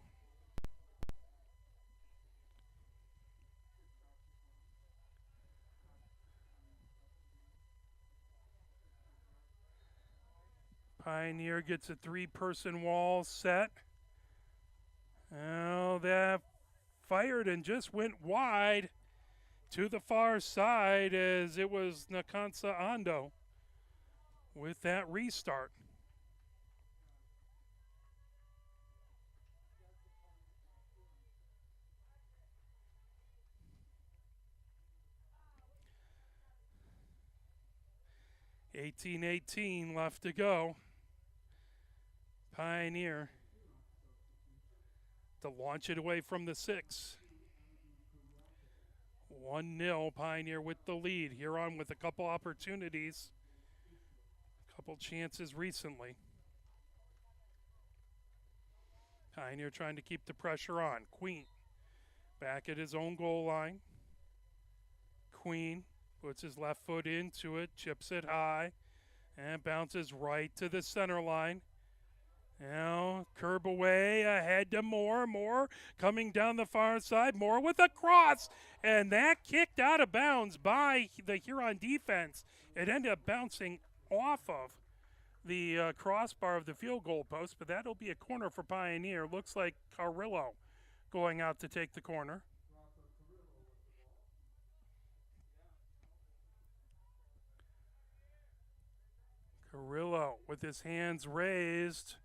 Pioneer gets a three-person wall set. Now that fired and just went wide to the far side as it was Nakansa Ando with that restart. $18-18 left to go. Pioneer to launch it away from the 6. 1-0 Pioneer with the lead. Huron with a couple opportunities. Couple chances recently. Pioneer trying to keep the pressure on. Queen back at his own goal line. Queen puts his left foot into it, chips it high, and bounces right to the center line. Now curb away, ahead to Moore. Moore coming down the far side. Moore with a cross, and that kicked out of bounds by the Huron defense. It ended up bouncing off of the crossbar of the field goal post, but that'll be a corner for Pioneer. Looks like Carrillo going out to take the corner. Carrillo with his hands raised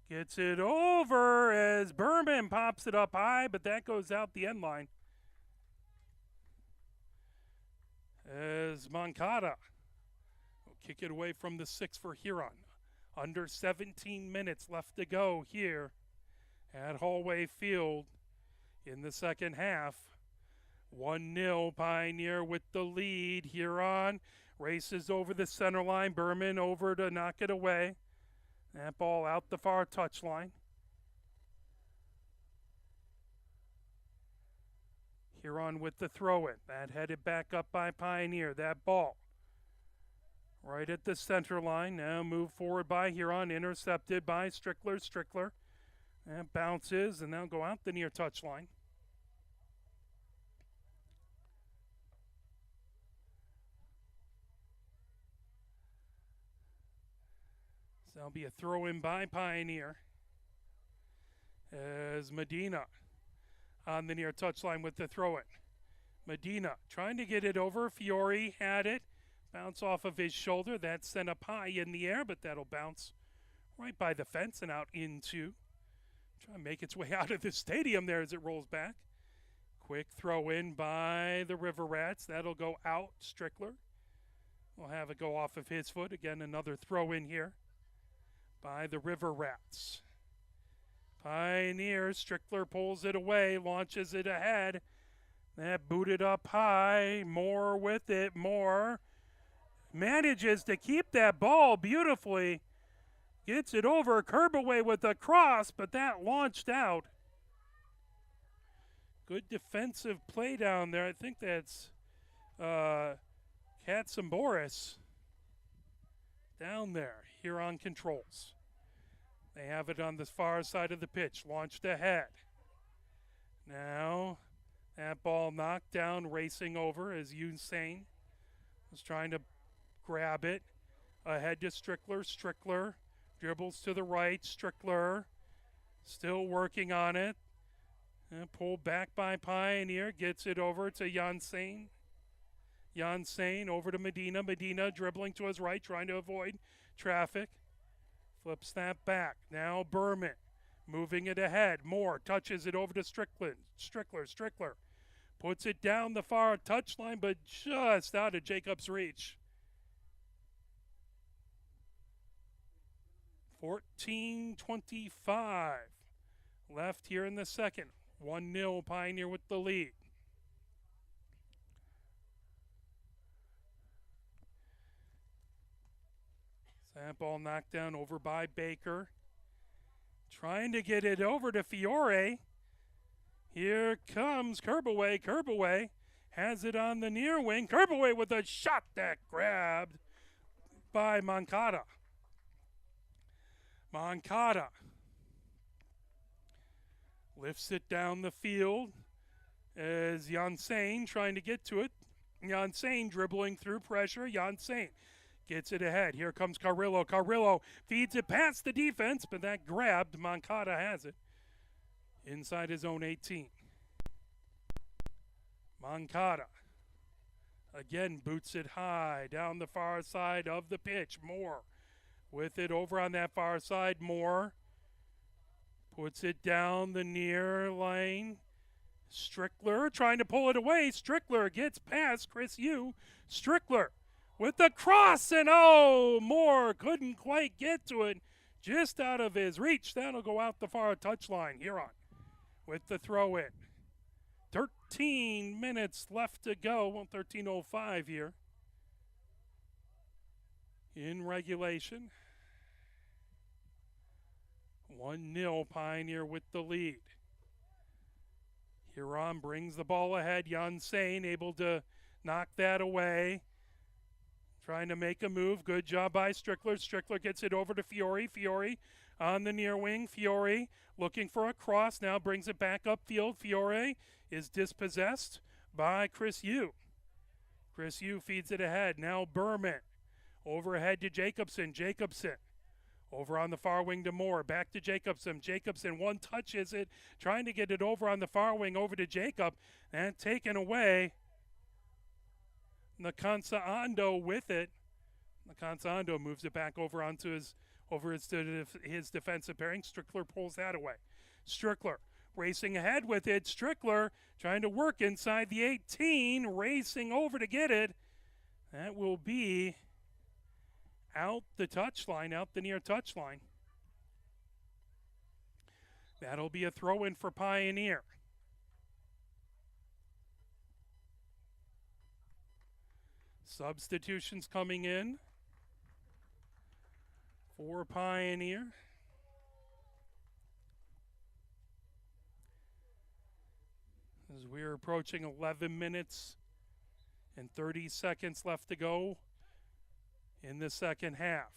gets it over as Berman pops it up high, but that goes out the end line. As Moncada will kick it away from the 6 for Huron. Under 17 minutes left to go here at Hollway Field in the second half. 1-0 Pioneer with the lead. Huron races over the center line. Berman over to knock it away. That ball out the far touchline. Huron with the throw-in. That headed back up by Pioneer. That ball right at the center line. Now moved forward by Huron. Intercepted by Strickler. Strickler. That bounces and now go out the near touchline. So that'll be a throw-in by Pioneer as Medina on the near touchline with the throw-in. Medina trying to get it over. Fiore had it. Bounce off of his shoulder. That's sent up high in the air, but that'll bounce right by the fence and out into. Trying to make its way out of the stadium there as it rolls back. Quick throw-in by the River Rats. That'll go out. Strickler will have it go off of his foot. Again, another throw-in here by the River Rats. Pioneer, Strickler pulls it away, launches it ahead. That booted up high. Moore with it. Moore manages to keep that ball beautifully. Gets it over. Kerbaway with a cross, but that launched out. Good defensive play down there. I think that's Katsamboris down there. Huron controls. They have it on the far side of the pitch. Launched ahead. Now that ball knocked down, racing over as Usain was trying to grab it. Ahead to Strickler. Strickler dribbles to the right. Strickler still working on it. And pulled back by Pioneer. Gets it over to Janssen. Janssen over to Medina. Medina dribbling to his right, trying to avoid traffic. Flips that back. Now Berman moving it ahead. Moore touches it over to Strickland. Strickler puts it down the far touchline, but just out of Jacob's reach. 14:25 left here in the second. 1-0 Pioneer with the lead. That ball knocked down over by Baker. Trying to get it over to Fiore. Here comes Kerbaway. Kerbaway has it on the near wing. Kerbaway with a shot that grabbed by Moncada. Moncada lifts it down the field as Janssen trying to get to it. Janssen dribbling through pressure. Janssen gets it ahead. Here comes Carrillo. Carrillo feeds it past the defense, but that grabbed. Moncada has it inside his own 18. Moncada again boots it high down the far side of the pitch. Moore with it over on that far side. Moore puts it down the near lane. Strickler trying to pull it away. Strickler gets past Chris Yu. Strickler with the cross, and Moore couldn't quite get to it. Just out of his reach. That'll go out the far touchline. Huron with the throw-in. 13 minutes left to go. Well, 13:05 here in regulation. 1-0 Pioneer with the lead. Huron brings the ball ahead. Janssen able to knock that away. Trying to make a move. Good job by Strickler. Strickler gets it over to Fiore. Fiore on the near wing. Fiore looking for a cross. Now brings it back upfield. Fiore is dispossessed by Chris Yu. Chris Yu feeds it ahead. Now Berman. Overhead to Jacobson. Jacobson over on the far wing to Moore. Back to Jacobson. Jacobson one touches it. Trying to get it over on the far wing over to Jacob. And taken away. Nakansa Ando with it. Nakansa Ando moves it back over onto his defensive pairing. Strickler pulls that away. Strickler racing ahead with it. Strickler trying to work inside the 18, racing over to get it. That will be out the touchline, out the near touchline. That'll be a throw-in for Pioneer. Substitutions coming in for Pioneer. As we're approaching 11 minutes and 30 seconds left to go in the second half.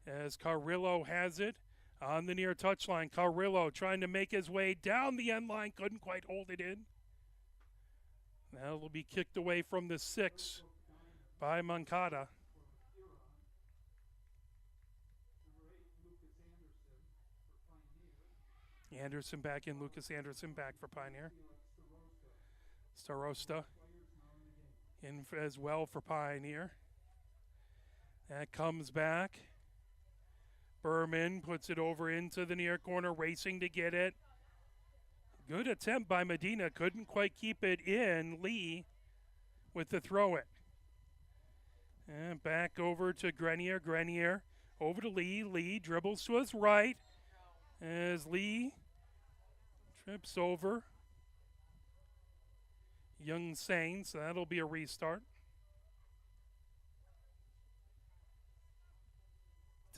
As Carrillo has it on the near touchline. Carrillo trying to make his way down the end line, couldn't quite hold it in. That'll be kicked away from the 6 by Moncada. Anderson back in, Lucas Anderson back for Pioneer. Starosta in as well for Pioneer. That comes back. Berman puts it over into the near corner, racing to get it. Good attempt by Medina, couldn't quite keep it in. Lee with the throw-in. And back over to Grenier. Grenier over to Lee. Lee dribbles to his right as Lee trips over Young Saints. So that'll be a restart.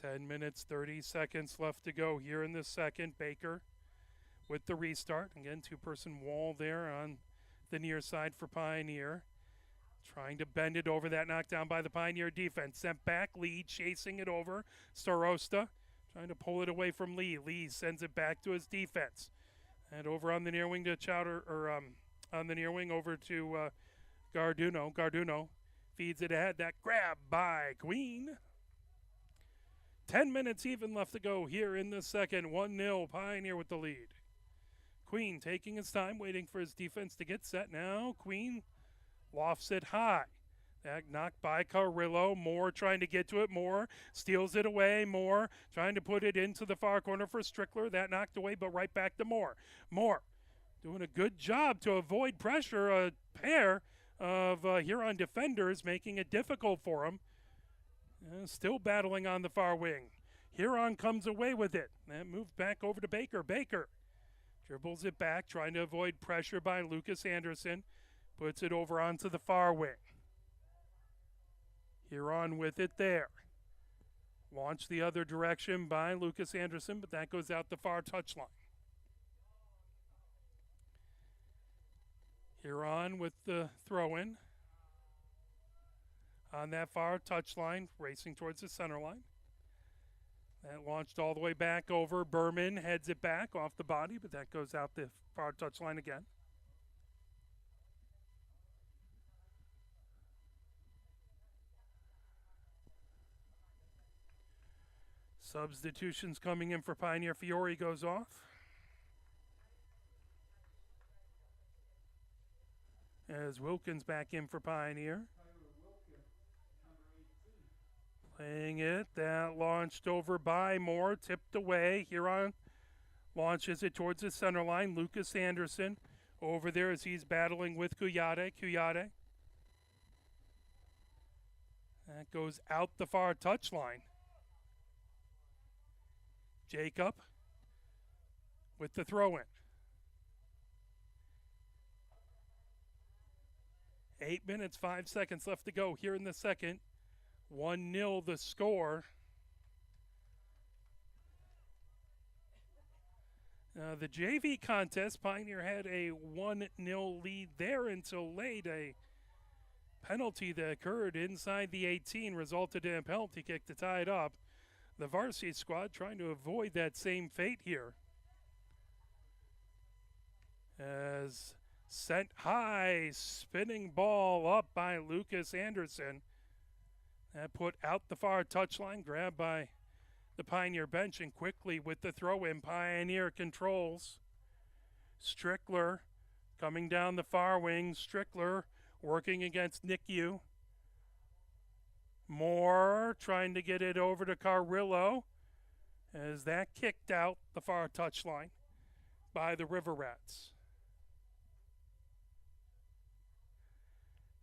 10 minutes, 30 seconds left to go here in the second. Baker with the restart. Again, two-person wall there on the near side for Pioneer. Trying to bend it over, that knockdown by the Pioneer defense. Sent back, Lee chasing it over. Starosta trying to pull it away from Lee. Lee sends it back to his defense. And over on the near wing to Chowder, or on the near wing over to Garduno. Garduno feeds it ahead. That grab by Queen. 10 minutes even left to go here in the second. 1-0 Pioneer with the lead. Queen taking his time, waiting for his defense to get set. Now Queen lofts it high. That knocked by Carrillo. Moore trying to get to it. Moore steals it away. Moore trying to put it into the far corner for Strickler. That knocked away, but right back to Moore. Moore doing a good job to avoid pressure. A pair of Huron defenders making it difficult for him. Still battling on the far wing. Huron comes away with it. That moved back over to Baker. Baker dribbles it back, trying to avoid pressure by Lucas Anderson. Puts it over onto the far wing. Huron with it there. Launched the other direction by Lucas Anderson, but that goes out the far touchline. Huron with the throw-in. On that far touchline, racing towards the center line. That launched all the way back over. Berman heads it back off the body, but that goes out the far touchline again. Substitutions coming in for Pioneer. Fiore goes off. As Wilkins back in for Pioneer. Playing it, that launched over by Moore, tipped away. Huron launches it towards the center line. Lucas Anderson over there as he's battling with Kuyate. Kuyate. That goes out the far touchline. Jacob with the throw-in. 8 minutes, 5 seconds left to go here in the second. 1-0 the score. The JV contest, Pioneer had a 1-0 lead there until late. A penalty that occurred inside the 18 resulted in a penalty kick to tie it up. The varsity squad trying to avoid that same fate here. As sent high, spinning ball up by Lucas Anderson. That put out the far touchline, grabbed by the Pioneer bench, and quickly with the throw-in, Pioneer controls. Strickler coming down the far wing. Strickler working against Nickiu. Moore trying to get it over to Carrillo as that kicked out the far touchline by the River Rats.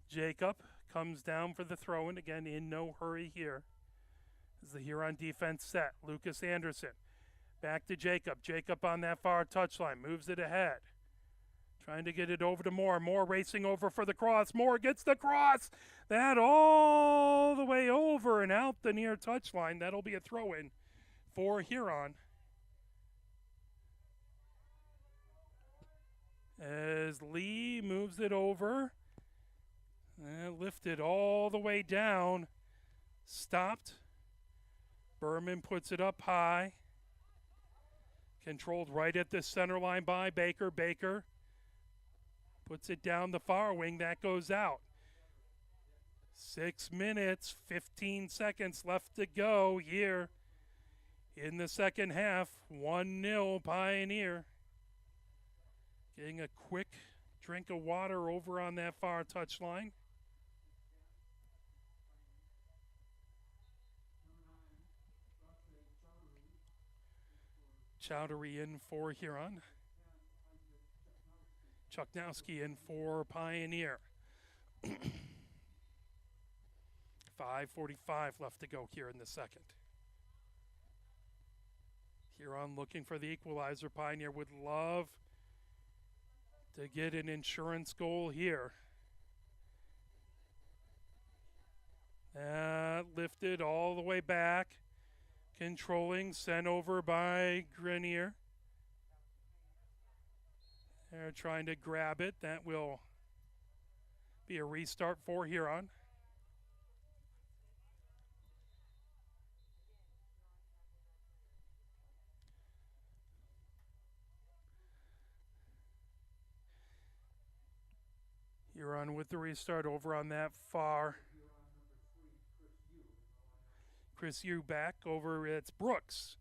Jacob comes down for the throw-in, again in no hurry here. As the Huron defense set, Lucas Anderson back to Jacob. Jacob on that far touchline, moves it ahead. Trying to get it over to Moore. Moore racing over for the cross. Moore gets the cross. That all the way over and out the near touchline. That'll be a throw-in for Huron. As Lee moves it over. And lifted all the way down. Stopped. Berman puts it up high. Controlled right at the center line by Baker. Baker puts it down the far wing. That goes out. 6 minutes, 15 seconds left to go here in the second half. 1-0 Pioneer. Getting a quick drink of water over on that far touchline. Chowdhury in for Huron. Chuknowski in for Pioneer. 5:45 left to go here in the second. Huron looking for the equalizer. Pioneer would love to get an insurance goal here. Lifted all the way back. Controlling, sent over by Grenier. They're trying to grab it. That will be a restart for Huron. Huron with the restart over on that far. Chris Yu back over. It's Brooks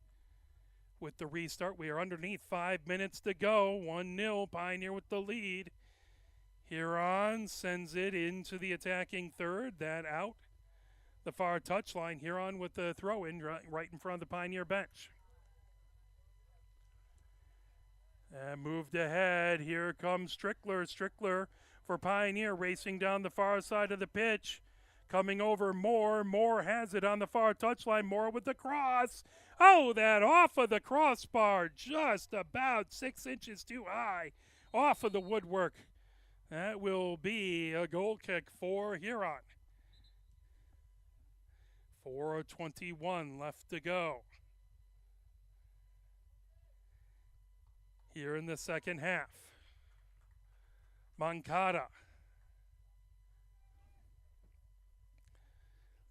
with the restart. We are underneath 5 minutes to go. 1-0 Pioneer with the lead. Huron sends it into the attacking third. That out the far touchline. Huron with the throw in right in front of the Pioneer bench. And moved ahead. Here comes Strickler. Strickler for Pioneer racing down the far side of the pitch. Coming over Moore. Moore has it on the far touchline. Moore with the cross. Oh, that off of the crossbar. Just about 6 inches too high. Off of the woodwork. That will be a goal kick for Huron. 4:21 left to go. Here in the second half. Moncada.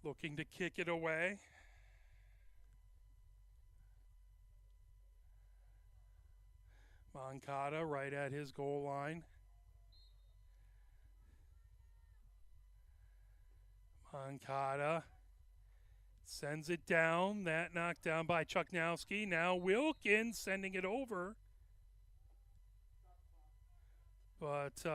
Looking to kick it away. Moncada right at his goal line. Moncada sends it down. That knocked down by Chuknowski. Now Wilkins sending it over. But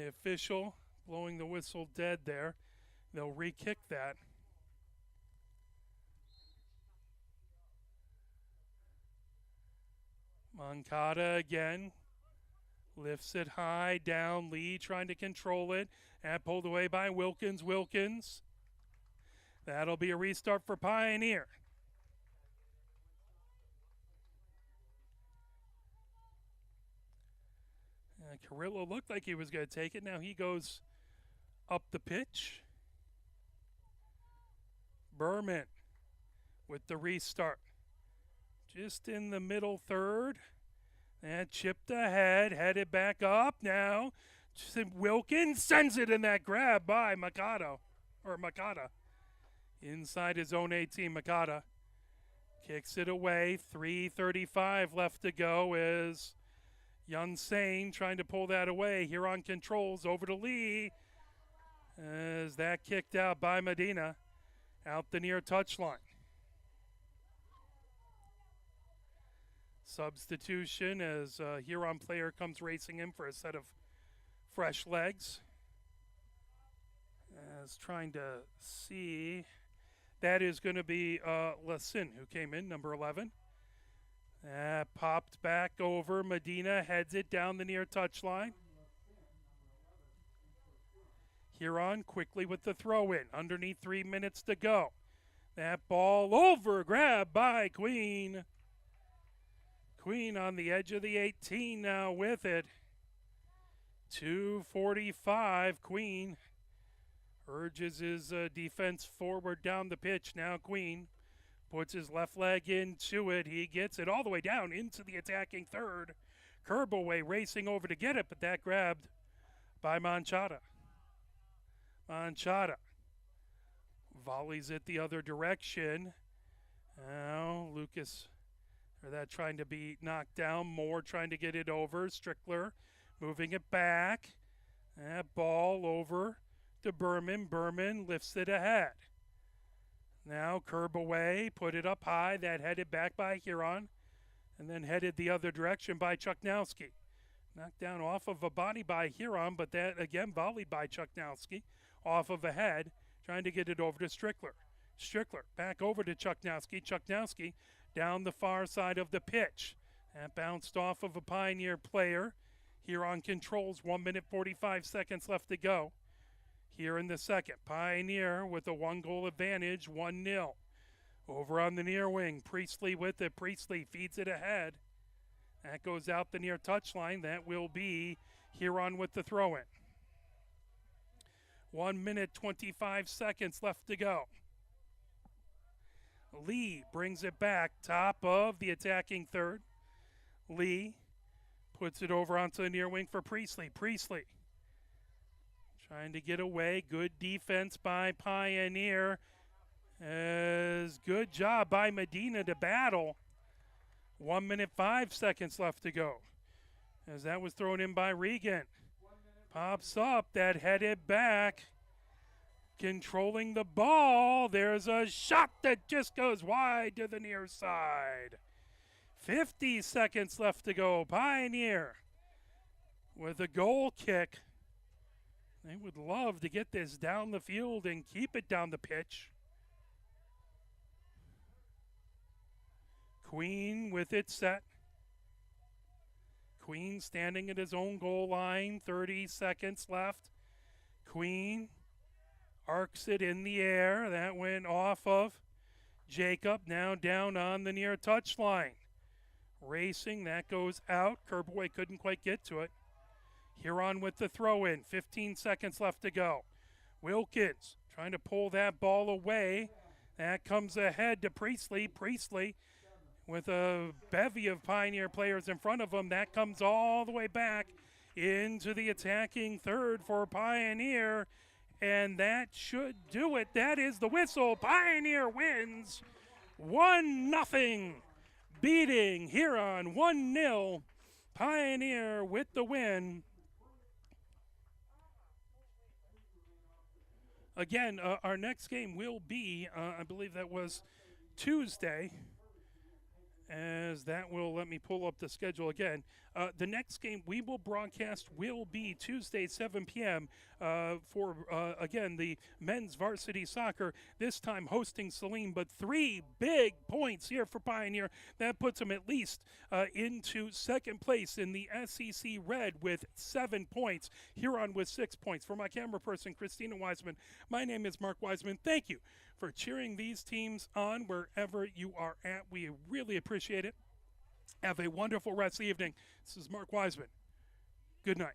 official blowing the whistle dead there. They'll re-kick that. Moncada again. Lifts it high, down. Lee trying to control it. And pulled away by Wilkins. Wilkins. That'll be a restart for Pioneer. Carrillo looked like he was going to take it. Now he goes up the pitch. Berman with the restart. Just in the middle third. And chipped ahead, headed back up now. Wilkins sends it in that grab by Makata. Inside his own 18, Makata. Kicks it away. 3:35 left to go as Yunsane trying to pull that away. Huron controls over to Lee. As that kicked out by Medina. Out the near touchline. Substitution as a Huron player comes racing in for a set of fresh legs. As trying to see. That is going to be Lassin who came in, number 11. Popped back over. Medina heads it down the near touchline. Huron quickly with the throw in. Underneath 3 minutes to go. That ball over. Grab by Queen. Queen on the edge of the 18 now with it. 2:45. Queen urges his defense forward down the pitch. Now Queen puts his left leg into it. He gets it all the way down into the attacking third. Kerbaway racing over to get it, but that grabbed by Manchada. Manchada volleys it the other direction. Now Lucas, or that trying to be knocked down. Moore trying to get it over. Strickler moving it back. That ball over to Berman. Berman lifts it ahead. Now Kerbaway put it up high. That headed back by Huron. And then headed the other direction by Chuknowski. Knocked down off of a body by Huron, but that again volleyed by Chuknowski. Off of a head, trying to get it over to Strickler. Strickler back over to Chuknowski. Chuknowski down the far side of the pitch. That bounced off of a Pioneer player. Huron controls. 1 minute 45 seconds left to go. Here in the second, Pioneer with a 1-goal advantage, 1-0. Over on the near wing, Priestley with it. Priestley feeds it ahead. That goes out the near touchline. That will be Huron with the throw-in. 1 minute 25 seconds left to go. Lee brings it back, top of the attacking third. Lee puts it over onto the near wing for Priestley. Priestley trying to get away. Good defense by Pioneer. Good job by Medina to battle. 1 minute 5 seconds left to go. As that was thrown in by Regan. Pops up, that headed back. Controlling the ball. There's a shot that just goes wide to the near side. 50 seconds left to go. Pioneer with a goal kick. They would love to get this down the field and keep it down the pitch. Queen with it set. Queen standing at his own goal line. 30 seconds left. Queen arcs it in the air. That went off of Jacob. Now down on the near touchline. Racing. That goes out. Kerbaway couldn't quite get to it. Huron with the throw in. 15 seconds left to go. Wilkins trying to pull that ball away. That comes ahead to Priestley. Priestley with a bevy of Pioneer players in front of him. That comes all the way back into the attacking third for Pioneer. And that should do it. That is the whistle. Pioneer wins 1-0. Beating Huron 1-0. Pioneer with the win. Again, our next game will be, I believe that was Tuesday, as that will let me pull up the schedule again. The next game we will broadcast will be Tuesday, 7 p.m. For, again, the men's varsity soccer, this time hosting Saline, but 3 big points here for Pioneer. That puts them at least into second place in the SEC Red with 7 points. Huron with 6 points. For my camera person, Christina Wiseman, my name is Mark Wiseman. Thank you for cheering these teams on wherever you are at. We really appreciate it. Have a wonderful rest of the evening. This is Mark Wiseman. Good night.